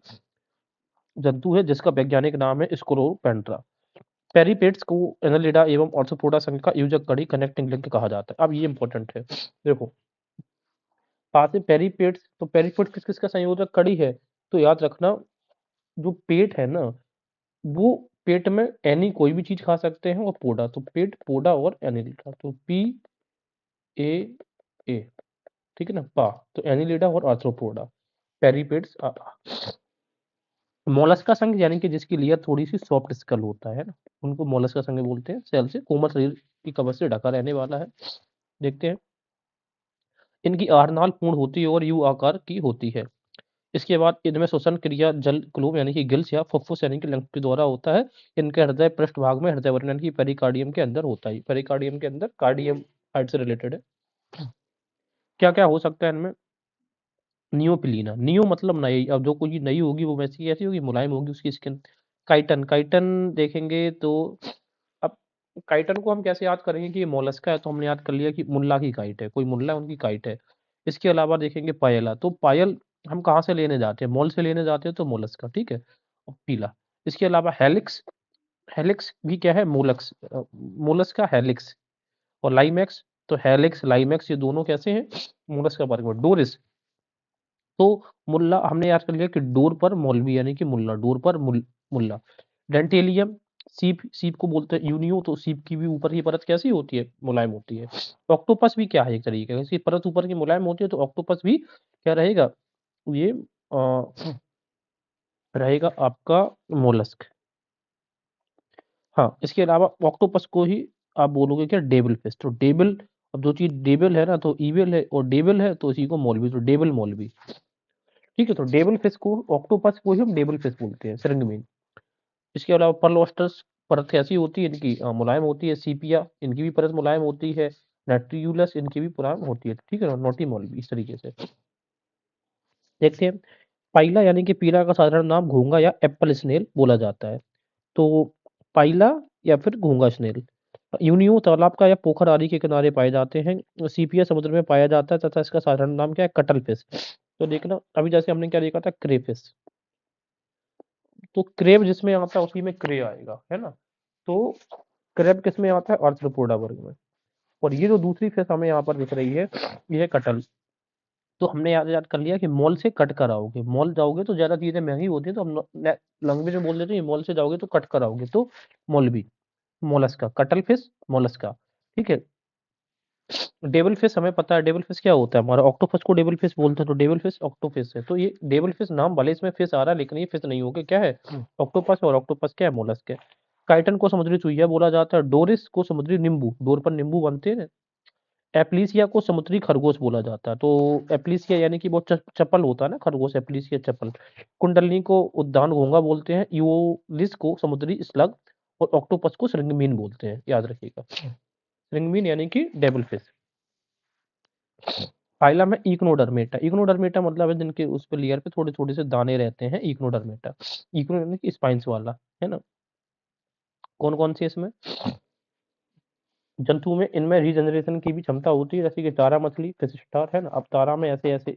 जंतु है जिसका वैज्ञानिक नाम है स्क्लोपेंड्रा। पेरिपेट्स को एनालिडा एवं ऑर्थोपोडा संघ का योजक कड़ी कनेक्टिंग लिंक कहा जाता है। अब ये इंपॉर्टेंट है। देखो, पास है पेरिपेट्स, तो पेरिपेट्स किस-किस का संयोजक कड़ी है? तो याद रखना, जो पेट है ना, वो पेट में एनी कोई भी चीज़ खा सकते हैं और पोडा, तो पेट, पोडा और एनिलिडा, तो पी-ए-ए, ठीक है ना? पा, तो एनिलिडा और आर्थ्रोपोडा, पेरिपेट्स मोलस्का संघ यानी कि जिसकी लेयर थोड़ी-सी सॉफ्ट स्कल होता है ना, उनको मोलस्का संघ बोलते हैं। सेल से कोमल शरीर की कवच से ढका रहने वाला है। देखते हैं, इनकी आहारनाल पूर्ण होती है और यू आकार की होती है। इसके बाद इनमें श्वसन क्रिया जल ग्लोब यानी कि गिल्स या फुफ्फुस यानी कि लंग के द्वारा होता है। इनके हृदय पृष्ठ भाग में हृदय वर्णन की पेरिकार्डियम के अंदर होता है। पेरिकार्डियम के अंदर, कार्डियम हार्ट से रिलेटेड है। क्या-क्या हो सकता है इनमें? नियोपिलीना, नियो मतलब नई, अब जो कोई नई होगी वो वैसी कैसी होगी? मुलायम होगी उसकी स्किन। काइटन, काइटन देखेंगे तो अब काइटन को हम कैसे याद करेंगे कि ये मोलस्का है, तो हमने याद कर लिया कि मुल्ला की काइट है, कोई मुल्ला है उनकी काइट है। इसके अलावा देखेंगे पायला, तो पायल हम कहाँ से लेने जाते हैं? मॉल से लेने जाते हैं तो मोलस्का, ठीक है? और पीला। इसके अलावा हेलिक्स, हेलिक्स भी क्या है? Mollusca helix. और लाइमैक्स, तो हेलिक्स, लाइमैक्स ये दोनों कैसे हैं? मोलस्का वर्ग में। डोरिस, तो मुल्ला हमने याद कर लिया कि डोर पर मौलवी यानी कि मुल्ला, डोर पर मुल्ला। डेंटेलियम, सीप, सीप को बोलते हैं यूनियो, तो सीप की भी ऊपर की परत कैसी होती है? मुलायम होती है। ऑक्टोपस भी क्या है? एक तरीके का, इसकी परत ऊपर की मुलायम होती है, तो ऑक्टोपस भी क्या रहेगा? ये रहेगा आपका मोलस्क। हाँ, इसके अलावा ऑक्टोपस को ही आप बोलोगे क्या? डेविल फिश, तो डेविल, अब जो चीज़ डेविल है ना तो इविल है, और डेविल है तो इसी को मौलवी, तो डेविल मौलवी। ठीक है? तो डेविल फिश को, ऑक्टोपस को ही हम डेविल फिश बोलते हैं श्रिंगबीन। इसके अलावा पर्ल ऑयस्टर्स परत कैसी होती है इनकी? मुलायम होती है। सीपिया इनकी भी परत मुलायम होती है। नाट्रियुलस इनकी भी मुलायम होती है, ठीक है ना? नोटी मौलवी इस तरीके से। देखते हैं, पाइला यानी कि पीला का साधारण नाम घोंगा या एप्पल स्नेल बोला जाता है। तो पाइला या फिर घोंगा स्नेल। यूनियो तालाब का या पोखर आदि के किनारे पाए जाते हैं। सीपिया समुद्र में पाया जाता है तथा इसका साधारण नाम क्या है? Cuttle fish. तो देखना, अभी जैसे हमने क्या देखा था? क्रेफिश। तो क्रेब जिसमें आता है उसी में क्रे आएगा, है ना। तो क्रेब किस में आता है, आर्थ्रोपोडा वर्ग में। और ये जो दूसरी फिश हमें यहाँ पर दिख रही है, ये है कटल। तो हमने याद याद कर लिया कि मॉल से कट कर आओगे, मॉल जाओगे तो ज्यादा चीजें महंगी होती है, तो हम लैंग्वेज में बोल देते हैं मॉल से जाओगे तो कट कर आओगे, तो मॉलबी, मोलस्का, कटल फिश, मोलस्का, ठीक है। डेविल फिश हमें पता है, डेविल फिश क्या होता है हमारा, ऑक्टोपस को डेविल फिश बोलते हैं, तो डेविल फिश ऑक्टोफिश है। तो ये डेविल फिश नाम भले इसमें फिश आ रहा है, लेकिन ये फिश नहीं होगा, क्या है, ऑक्टोपस। और ऑक्टोपस क्या है, मोलस्क है। काइटन को समुद्री चूहिया बोला जाता है, डोरिस को समुद्री नींबू, डोर पर नींबू बनते हैं ना। एप्लीसिया को समुद्री खरगोश बोला जाता है, तो एप्लीसिया यानी कि बहुत चपल होता है ना खरगोश, एप्लीसिया चपल। कुंडलनी को उद्यान घोंगा बोलते हैं, यूलिस को समुद्री स्लग, और ऑक्टोपस को श्रिंगमीन बोलते हैं, याद रखिएगा। श्रिंगमीन यानी कि डेविल फिश। फाइलम है इक्नोडर्मेटा, इक्नोडर्मेटा मतलब है जिनके उस पे लेयर पे थोड़े थोड़े से दाने रहते हैं, इक्नोडर्मेटा। इक्नो यानी कि स्पाइंस वाला, है ना। कौन कौन से इसमें जंतु में, इनमें रीजनरेशन की भी क्षमता होती है, जैसे कि तारा मछली, फिश स्टार, है ना। अब तारा में ऐसे ऐसे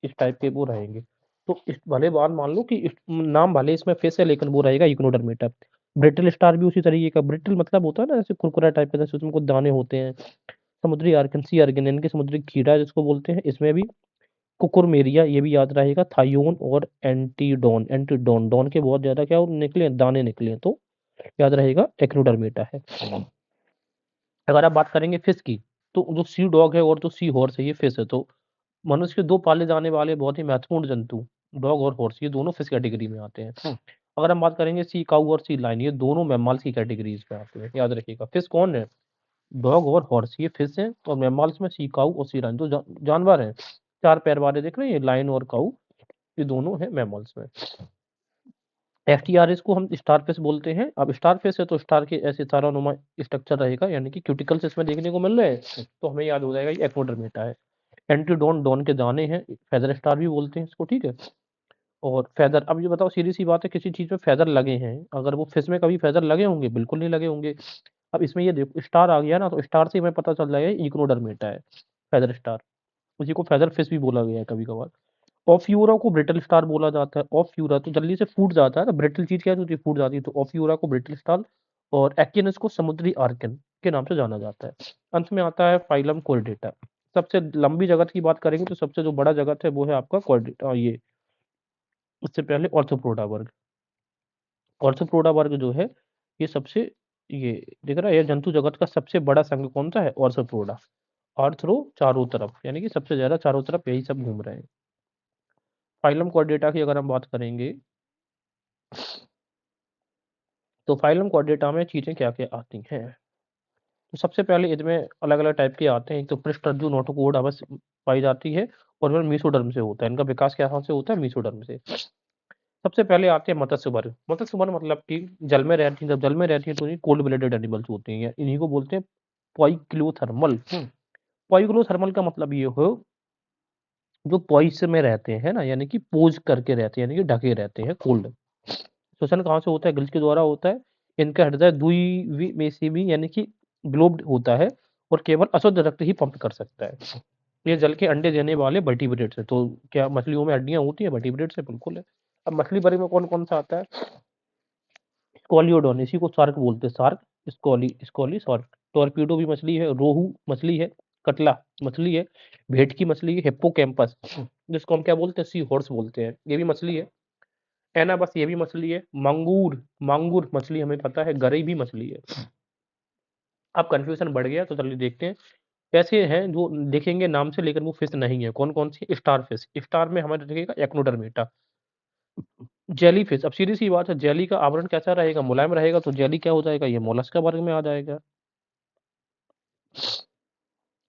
इस टाइप के वो रहेंगे। तो इस भले बात मान लो कि नाम भले इसमें फिश है, लेकिन वो रहेगा इक्नोडर्मेटा। ब्रिटल स्टार भी उसी तरीके का, ब्रिटल मतलब होता है ना जैसे कुरकुरा टाइप का, जैसे उसमें कुछ दाने होते हैं। समुद्री आर्कन, सी आर्गन यानी कि समुद्री खीरा जिसको बोलते हैं, इसमें भी कुकुरमेरिया, ये भी याद रहेगा। थायोन और एंटीडोन, एंटीडोन, डॉन के बहुत ज्यादा क्या निकले हैं, दाने निकले हैं, तो याद रहेगा एक्नोडर्मेटा है। अगर आप बात करेंगे फिश की, तो जो सी डॉग है और जो सी हॉर्स है, ये फिश है। तो मनुष्य के दो पाले जाने वाले बहुत ही महत्वपूर्ण जंतु, डॉग और हॉर्स, ये दोनों फिश कैटेगरी में आते हैं। अगर हम बात करेंगे सी काऊ और सी लाइन, ये दोनों मैमल्स की कैटेगरीज में आते हैं, याद रखिएगा। फिश कौन है, डॉग और हॉर्स, ये फिश है। और मैमल्स में सी काऊ और सी लाइन, तो जानवर हैं, चार पैर वाले देख रहे हैं, लाइन और काऊ, ये दोनों है मैमल्स में। एफटीआरएस को हम स्टार फिश बोलते हैं। अब स्टार फिश है तो स्टार के ऐसे तारानुमा स्ट्रक्चर रहेगा, यानी कि क्यूटिकल्स इसमें देखने को मिल रहे हैं, तो हमें याद हो जाएगा ये एक्नोडर्मेटा है। एंटीडोन, डॉन के दाने हैं, फेदर स्टार भी बोलते हैं इसको, ठीक है। और फेदर, अब ये बताओ सीधी सी बात है, किसी चीज में फेदर लगे हैं, अगर वो फिश में कभी फेदर लगे होंगे, बिल्कुल नहीं लगे होंगे। अब इसमें ये देखो स्टार आ गया ना, तो स्टार से हमें पता चल जाएगा इक्नोडर्मेटा है, फेदर स्टार। उसी को फेदर फिश भी बोला गया है कभी कभार। ऑफ्यूरा को ब्रिटल स्टार बोला जाता है, ऑफ्यूरा तो जल्दी से फूट जाता है ना, ब्रिटल चीज क्या होती है, फूट जाती है, तो ऑफ्यूरा को ब्रिटल स्टार। और एक्टिनस को समुद्री आर्कन के नाम से जाना जाता है। अंत में आता है फाइलम कॉर्डेटा। सबसे लंबी जगत की बात करेंगे तो सबसे जो बड़ा जगत है वो है आपका कॉर्डेटा, ये उससे पहले ऑर्थोपोडा वर्ग। ऑर्थोपोडा वर्ग जो है, ये सबसे, ये दिख रहा है, ये जंतु जगत का सबसे बड़ा संघ कौन सा है, ऑर्थोपोडा। आर्थ्रो चारों तरफ, यानी कि सबसे ज्यादा चारों तरफ यही सब घूम रहे हैं। फाइलम कॉर्डेटा की अगर हम बात करेंगे, तो फाइलम कॉर्डेटा में चीजें क्या क्या आती हैं। तो सबसे पहले इसमें अलग अलग टाइप के आते हैं। एक तो पृष्ठरज्जु नोटोकॉर्ड अवश्य पाई जाती है, और वह मीसोडर्म से होता है, इनका विकास क्या से होता है, मीसोडर्म से। सबसे पहले आते हैं मत्स्य वर्ग। मत्स्य वर्ग मतलब कि जल में रहती है, जब जल में रहती है तो ये कोल्ड ब्लडेड एनिमल्स होते हैं, इन्हीं को बोलते हैं पॉइक्लोथर्मल। पॉइक्लोथर्मल का मतलब ये हो, जो पॉइस में रहते हैं ना, यानी कि पोज करके रहते हैं, यानी कि ढके रहते हैं, कोल्ड। श्वसन कहाँ से होता है, गिल्स के द्वारा होता है। इनका हृदय द्विवी में से भी, यानी कि ग्लोब्ड होता है, और केवल अशुद्ध रक्त ही पंप कर सकता है। ये जल के अंडे देने वाले वर्टिब्रेट्स है। तो क्या मछलियों में हड्डियां होती है, वर्टिब्रेट्स है, बिल्कुल है। अब मछली वर्ग में कौन कौन सा आता है, स्कॉलियोडॉन, इसी को शार्क बोलते हैं, शार्क, स्कॉली, स्कॉली शार्क। टॉर्पीडो भी मछली है, रोहू मछली है, कटला मछली है, भेट की मछली है, हिप्पोकैम्पस, जिसको हम क्या बोलते हैं, सी हॉर्स बोलते हैं, ये भी मछली है। एनाबस, ये भी मछली है। मांगूर, मांगूर मछली हमें पता है, गरई भी मछली है। अब कंफ्यूजन बढ़ गया, तो चलिए देखते हैं। ऐसे हैं जो देखेंगे नाम से, लेकिन वो फिश नहीं है, कौन कौन सी, स्टार फिश। स्टार में हमारे देखेगा एक्नोडर्मेटा। जेली फिश, अब सीधी सी बात है, जेली का आवरण कैसा रहेगा, मुलायम रहेगा, तो जेली क्या हो जाएगा, ये मोलस्का वर्ग में आ जाएगा।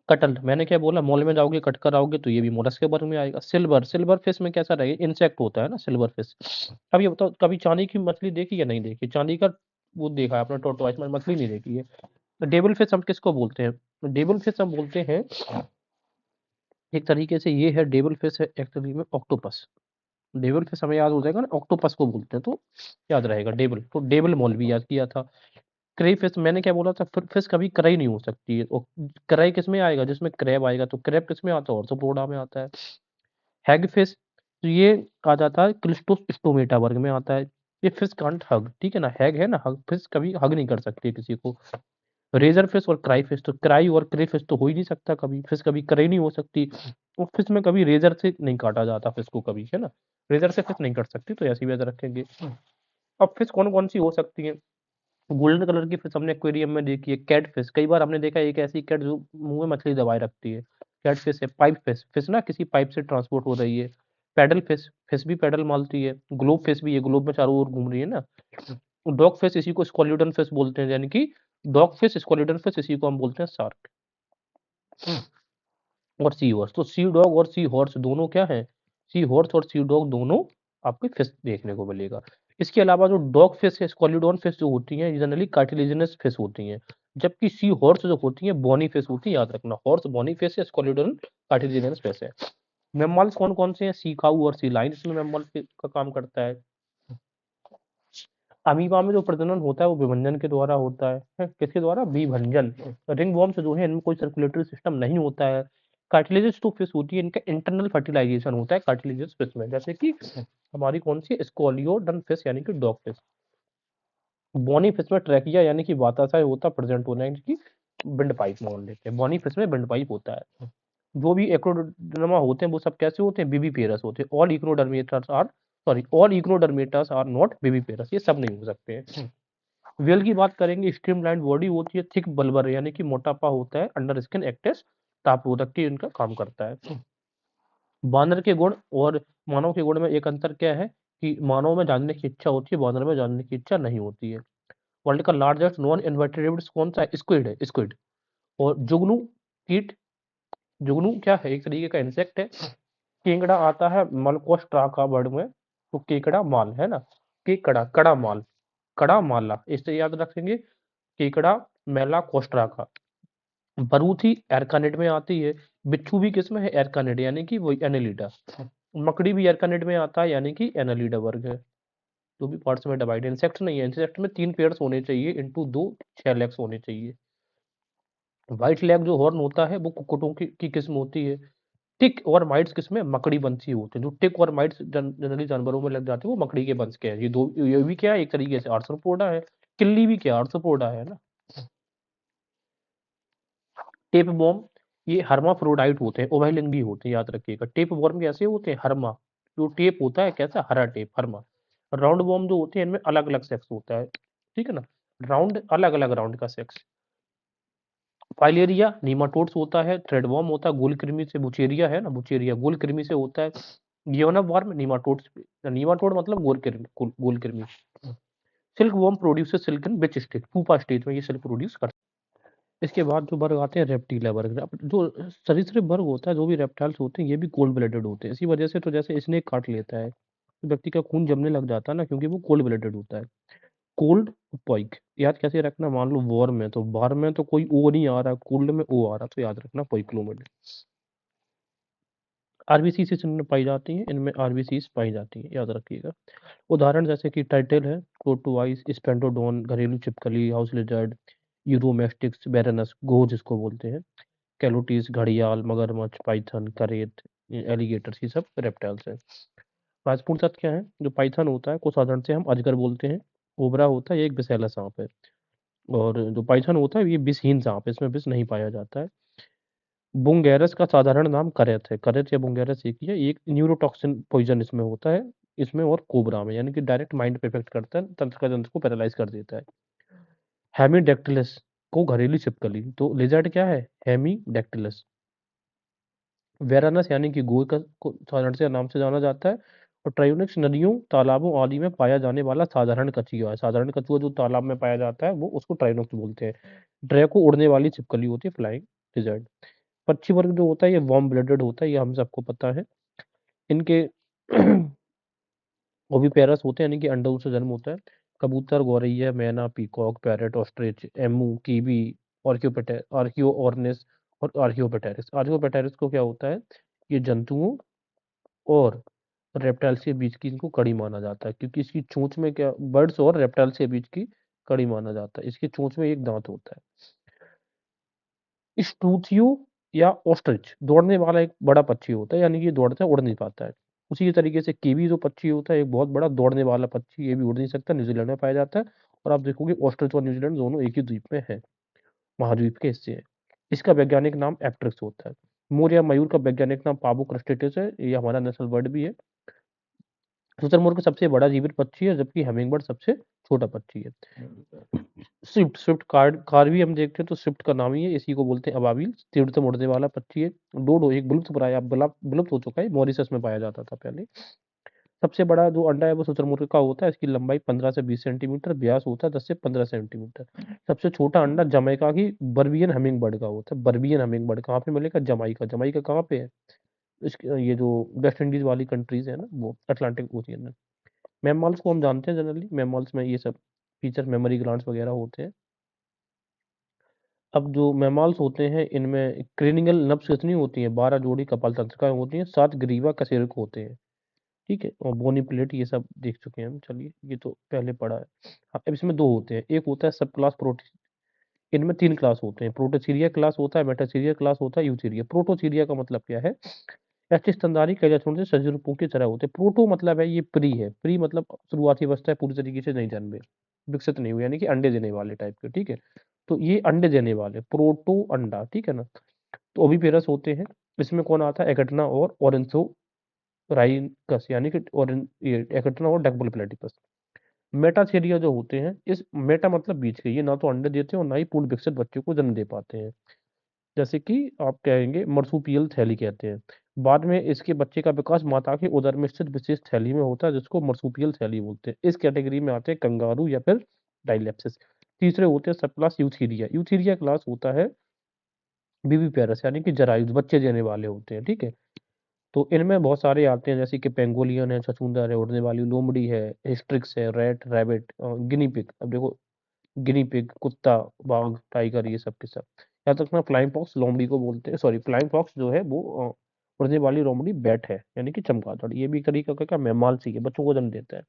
कटल, मैंने क्या बोला, मॉल में जाओगे कट कर आओगे, तो ये भी मोलस्क के वर्ग में आएगा। सिल्वर, सिल्वर फिश में कैसा रहेगा, इंसेक्ट होता है ना सिल्वर फिश। अब ये बताओ, कभी चांदी की मछली देखी या नहीं देखी, चांदी का वो देखा है आपने, टोटवाइस में मछली नहीं देखी है। डेविल फिश हम किसको बोलते हैं, डेविल फिश हम बोलते हैं, एक तरीके से ये है डेविल फिश है एक्चुअली में ऑक्टोपस। डेविल फिश हमें याद हो जाएगा ना, ऑक्टोपस को बोलते हैं, तो याद रहेगा डेविल, तो डेविल मॉल भी याद किया था। क्रे फिश, मैंने क्या बोला था, फिश कभी कराई नहीं हो सकती है, और कराई किस में आएगा, जिसमें क्रैब आएगा, तो क्रैब किस में आता है, ऑर्थोपोडा में आता है। हैग फिश, तो ये आ जाता है क्लिस्टोस्टोमेटा वर्ग में आता है। ये फिश कांट हग, ठीक है ना? हैग है ना, हग फिश कभी हग नहीं कर सकती है किसी को। रेजर फिश और क्राई फिश, तो क्राई और क्रे फिश तो हो ही नहीं सकता कभी, फिश कभी क्रे नहीं हो सकती। और फिश में कभी रेजर से नहीं काटा जाता फिश को कभी, है ना? रेजर से फिश नहीं कट सकती, तो ऐसी वजह रखेंगे। अब फिश कौन-कौन सी हो सकती हैं? गोल्डन कलर की फिश हमने एक्वेरियम में देखी है, कैट फिश। कई बार हमने देखा है एक ऐसी कैट जो मुँह में मछली दबाए रखती है। कैट फिश है, पाइप फिश, फिश ना किसी पाइप से ट्रांसपोर्ट हो रही है। पैडल फिश, फिश भी पैडल मारती है। ग्लोब फिश भी है, ग्लोब में चारों ओर घूम रही है ना। डॉग फिश इसी को स्क्वालिडन फिश बोलते हैं, यानी कि डॉग फिश, स्क्वालिडन फिश इसी को हम बोलते हैं शार्क। और सी हॉर्स, तो सी डॉग और सी हॉर्स दोनों क्या हैं? सी हॉर्स और सी डॉग दोनों आपको फिश देखने को मिलेगा। इसके अलावा जो डॉग फिश है, स्क्वालिडॉन फिश जो होती हैं, जनरली कार्टिलेजिनस फिश होती हैं। जबकि सी हॉर्स जो होती हैं, बॉनी फिश होती है, याद रखना। हॉर्स बॉनी फिश है, स्क्वालिडॉन कार्टिलेजिनस फिश है। मैमल्स कौन-कौन से हैं? सी काऊ और सी लायन इसमें मैमल का काम करता है। अमीबा में जो प्रजनन होता है वो विभंजन के द्वारा होता है? किसके द्वारा? विभंजन। रिंगवॉर्म्स जो है इनमें कोई सर्कुलेटरी सिस्टम नहीं होता है। कार्टिलेजियस जो फिश होती है इनका इंटरनल फर्टिलाइजेशन होता है कार्टिलेजियस फिश में, जैसे कि हमारी कौन सी स्कोलियोडन फिश यानी कि डॉग फिश। बोनी फिश में ट्रैकिया यानी कि वाताशय होता प्रेजेंट होना है, कि विंड पाइप मान लेते हैं। बोनी फिश में विंड पाइप होता है। जो भी एक्रोडर्मा होते हैं वो सब कैसे होते हैं? विविपेरस होते हैं। ऑल इक्नोडर्मेटास आर नॉट विविपेरस, ये सब नहीं हो सकते हैं। व्हेल की बात करेंगे, स्ट्रीमलाइन बॉडी होती है, थिक बल्बर यानी कि मोटापा होता है, अंडर स्किन एक्टेस तापरोधक के इनका काम करता है। बानर के गुण और मानव के गुण में एक अंतर क्या है? कि मानव में जानने की इच्छा होती है, बानर में जानने की इच्छा नहीं होती है। वर्ल्ड का लार्जेस्ट नॉन इन्वर्टेब्रेट्स कौन सा है? स्क्विड है, स्क्विड। और जुगनू कीट, जुगनू क्या है? एक तरीके का इंसेक्ट है। केकड़ा आता है मलकोस्ट्राका वर्ड में, तो केकड़ा माल है ना। केकड़ा, कड़ा माल, कड़ा माला, इससे याद रखेंगे। केकड़ा मेला कोस्ट्राका। बरूथी एरकानिड में आती है। बिच्छू भी किसमें है? एरकानिड यानी कि वही एनेलिडा। मकड़ी भी एरकानिड में आता है, यानी कि एनालिडा वर्ग है। जो भी पार्ट्स में डिवाइड, इंसेक्ट नहीं है। इंसेक्ट में 3 पेयर्स होने चाहिए, इंटू 2 6 लेग्स होने चाहिए। व्हाइट लेग जो हॉर्न होता है वो कुक्कुटों की किस्म होती है। टिक और माइट्स किसमें? मकड़ी वंशी होते हैं। जो टिक और माइट्स जनरली जानवरों में लग जाते हैं वो मकड़ी के वंश के हैं। ये भी क्या है? एक तरीके से आर्थ्रोपोडा है। किल्ली भी क्या? आर्थ्रोपोडा है ना। टेप वर्म, ये हर्माफ्रोडाइट होते हैं, उभयलिंगी होते हैं, याद रखिएगा। टेप वर्म कैसे होते हैं? हर्मा, जो टेप होता है कैसा? हरा टेप, हर्मा। राउंड वर्म जो होते हैं इनमें अलग अलग सेक्स होता है, ठीक है ना। राउंड, अलग अलग राउंड का सेक्स। फाइलेरिया नीमाटोड्स होता है। थ्रेड वर्म होता है, गोल कृमि से। बुचेरिया है ना, बुचेरिया गोल कृमि से होता है। गियोना वर्म नीमाटोड्स, नीमाटोड मतलब गोल कृमि, गोल कृमि। Silk worm produces silk in which stage? Pupa stage में ये सिल्क प्रोड्यूस करता है। इसके बाद जो वर्ग आते हैं रेप्टिलिया वर्ग। जो सरीसृप वर्ग होता है, जो भी रेप्टाइल्स होते हैं ये भी कोल्ड ब्लडेड होते हैं। इसी वजह से तो जैसे स्नेक काट लेता है तो व्यक्ति का खून जमने लग जाता है ना, क्योंकि वो कोल्ड ब्लडेड होता है। कोल्ड पॉइक याद कैसे रखना? मान लो वॉर में, तो वार में तो कोई ओ नहीं आ रहा, कोल्ड में ओ आ रहा, तो याद रखना पोइक्लोमिड। आरबीसी से इनमें पाई जाती हैं, इनमें आरबीसी पाई जाती हैं, याद रखिएगा। उदाहरण जैसे कि टाइटल है, टोटोवाइस, स्पेंडोडोन, घरेलू छिपकली, हाउस लिजर्ड, यूरोमेस्टिक्स, बैरनस, गो जिसको बोलते हैं, कैलोटीज, घड़ियाल, मगरमच्छ, पाइथन, करेत, एलिगेटर्स, ये सब रेप्टाइल्स हैं। महत्वपूर्ण तथ्य क्या है? जो पाइथन होता है को साधारण से हम अजगर बोलते हैं। कोबरा होता है, ये एक विषैला सांप है। और जो पाइथन होता है ये विषहीन सांप है, इसमें विष नहीं पाया जाता है। बुंगेरस का साधारण नाम करेत है। करेत या बुंगेरस एक ही है। एक न्यूरोटॉक्सिन पॉइजन इसमें होता है, इसमें और कोबरा में, यानी कि डायरेक्ट माइंड पे इफेक्ट करता है, तंत्र को पैरालाइज कर देता है। हेमीडेक्टिलस को घरेलू छिपकली, तो लिजर्ड क्या है? हेमीडेक्टिलस। वेरानस यानी कि गोई का को साधारण से नाम से जाना जाता है। और ट्रायोनिक्स नदियों, तालाबों आदि में पाया जाने वाला साधारण कछुआ है। साधारण कछुआ जो तालाब में पाया जाता है वो उसको ट्राइनोक्स बोलते हैं। ड्रैको उड़ने वाली छिपकली होती है, फ्लाइंग लिजर्ड। पक्षी वर्ग जो होता है ये वार्म ब्लडेड होता है, ये हम सबको पता है। इनके ओविपेरस होते हैं, यानी कि अंडों से जन्म होता है। कबूतर, गौरैया, मैना, peacock, parrot, ostrich, emu, kiwi, Archaeornis और आर्कियोपेटेरिस। आर्कियोपेटेरिस को क्या होता है? ये जंतुओं और रेप्टाइल्स के बीच की इनको कड़ी माना जाता है, क्योंकि इसकी चोंच में क्या, बर्ड्स और रेप्टाइल्स के बीच की कड़ी माना जाता है। इसकी चोंच में एक दांत होता है। स्टूथियो या ऑस्ट्रिच दौड़ने वाला एक बड़ा पक्षी होता है, यानी कि दौड़ता है, उड़ नहीं पाता है। उसी तरीके से कीवी जो पक्षी होता है एक बहुत बड़ा दौड़ने वाला पक्षी, ये भी उड़ नहीं सकता, न्यूजीलैंड में पाया जाता है। और आप देखोगे ऑस्ट्रिच और न्यूजीलैंड दोनों एक ही द्वीप में है, महाद्वीप के हिस्से हैं। इसका वैज्ञानिक नाम एप्ट्रिक्स होता है। मोर या मयूर का वैज्ञानिक नाम पाबो क्रस्टेटिस है, ये हमारा नेशनल बर्ड भी है। शुतुरमुर्ग सबसे बड़ा जीवित पक्षी है, जबकि हमिंगबर्ड सबसे छोटा पक्षी है। स्विफ्ट स्विफ्ट कार भी हम देखते हैं तो स्विफ्ट का नाम ही है, इसी को बोलते हैं अबाबिल, तीव्रतम उड़ने वाला पक्षी है। डोडो एक विलुप्त प्राय विलुप्त हो चुका है, मॉरिशस में पाया जाता था पहले। सबसे बड़ा जो अंडा है वो शुतुरमुर्ग का होता है, इसकी लंबाई 15 से 20 सेंटीमीटर, व्यास होता है 10 से 15 सेंटीमीटर। सबसे छोटा अंडा जमैका की बर्बियन हमिंग बर्ड का होता है। बर्बियन हमिंग बर्ड कहाँ पे मिलेगा? जमाइका। जमाइका कहाँ पे है? इसके ये जो वेस्ट इंडीज वाली कंट्रीज है ना, वो अटलांटिक ओशियन में। मैमल्स को हम जानते हैं जनरली, मैमल्स में ये सब फीचर मेमोरी ग्लैंड्स वगैरह होते हैं। अब जो मैमल्स होते हैं इनमें क्रेनियल नर्व्स कितनी होती हैं? 12 जोड़ी कपाल तंत्रिकाएं होती हैं, 7 ग्रीवा कशेरुक होते हैं। ठीक है, और बोनी प्लेट ये सब देख चुके हैं हम, चलिए ये तो पहले पढ़ा है। हाँ, अब इसमें दो होते हैं, एक होता है सब क्लास प्रोटी, इनमें तीन क्लास होते हैं, प्रोटोसीरिया क्लास होता है, मेटासीरिया क्लास होता है, यूसीरिया। प्रोटोसीरिया का मतलब क्या है? ऐसे स्तनधारी कैल्शियम से सरीसृपों की तरह होते हैं। प्रोटो मतलब है ये प्री है, प्री मतलब शुरुआती अवस्था है, पूरी तरीके से नहीं जन्मे, विकसित नहीं हुए, यानी कि अंडे देने वाले टाइप के। ठीक है, तो ये अंडे देने वाले प्रोटो अंडा, ठीक है ना। तो ओविपेरस होते हैं, इसमें कौन आता है? एकेटना और ऑरेंथोराइनकस, यानी कि ये एकेटना और डकबल प्लेटिपस। मेटाथेरिया जो होते हैं, इस मेटा मतलब बीच के, ये ना तो अंडे देते हैं और ना ही पूर्ण विकसित बच्चों को जन्म दे पाते हैं। जैसे कि आप कहेंगे मर्सुपियल थैली कहते हैं। बाद में इसके बच्चे का विकास माता के उदर में स्थित विशेष थैली में होता है, जिसको मर्सुपियल थैली बोलते हैं। इस कैटेगरी में आते हैं कंगारू या फिर डाइलेप्सिस। तीसरे होते हैं सब क्लास यूथीरिया। यूथीरिया क्लास होता है बीबी पैरस, यानी कि जरायुज, बच्चे देने वाले होते हैं। ठीक है, तो इनमें बहुत सारे आते हैं, जैसे कि पेंगोलियन है, छछूंदर है, उड़ने वाली लोमड़ी है, हिस्ट्रिक्स है, रैट, रैबिट, गिनी पिग। अब देखो, गिनी पिग, कुत्ता, बाघ, टाइगर, ये सब के सब। यहाँ तक ना फ्लाइंग फॉक्स लोमड़ी को बोलते हैं, सॉरी फ्लाइंग फॉक्स जो है वो उड़ने वाली लोमड़ी बैट है, यानी कि चमगादड़। ये भी एक तरीका का क्या मेमाल सी है, बच्चों को जन्म देता है।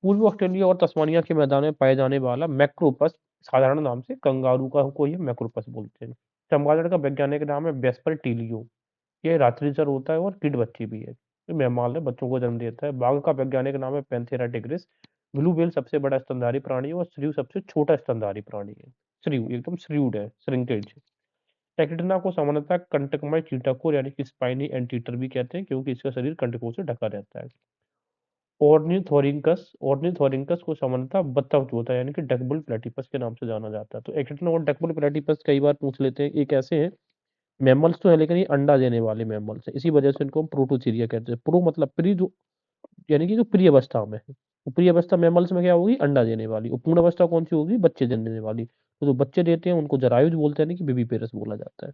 पूर्वी ऑस्ट्रेलिया और तस्मानिया के मैदान में पाए जाने वाला मैक्रोपस, साधारण नाम से कंगारू का को ही मैक्रोपस बोलते हैं। चमगादड़ का वैज्ञानिक नाम है वेस्पर टीलियो। ये रात्रिचर होता है और कीट बच्ची भी है। ये मेममाल है, बच्चों को जन्म देता है। बाघ का वैज्ञानिक नाम है पैंथेरा टिग्रिस। ब्लू व्हेल सबसे बड़ा स्तनधारी प्राणी है और श्रीव सबसे छोटा स्तनधारी प्राणी है। श्रीव एकदम श्रीव्ड है, श्रिंकेज। टेकिडना को सामान्यतः कंटकमय चीटाकोर यानी कि स्पाइनी एंटीटर भी कहते हैं, क्योंकि इसका शरीर कंटकों से ढका रहता है। ऑर्निथोरिंकस को सामान्यतः बत्तख जो होता है, यानी कि डकबुल प्लेटिपस के नाम से जाना जाता है। तो एक्टिना और डकबुल प्लेटिपस कई बार पूछ लेते हैं, ये कैसे हैं? मैमल्स तो है, लेकिन ये अंडा देने वाले मैमल्स है, इसी वजह से इनको हम प्रोटोचीरिया कहते हैं। प्रो मतलब प्री, जो यानी कि जो प्री अवस्था में है। तो प्री अवस्था मैमल्स में क्या होगी? अंडा देने वाली। और पूर्ण अवस्था कौन सी होगी? बच्चे देने वाली। तो जो बच्चे देते हैं उनको जरायुज बोलते हैं, यानी कि बेबी पेरस बोला जाता है।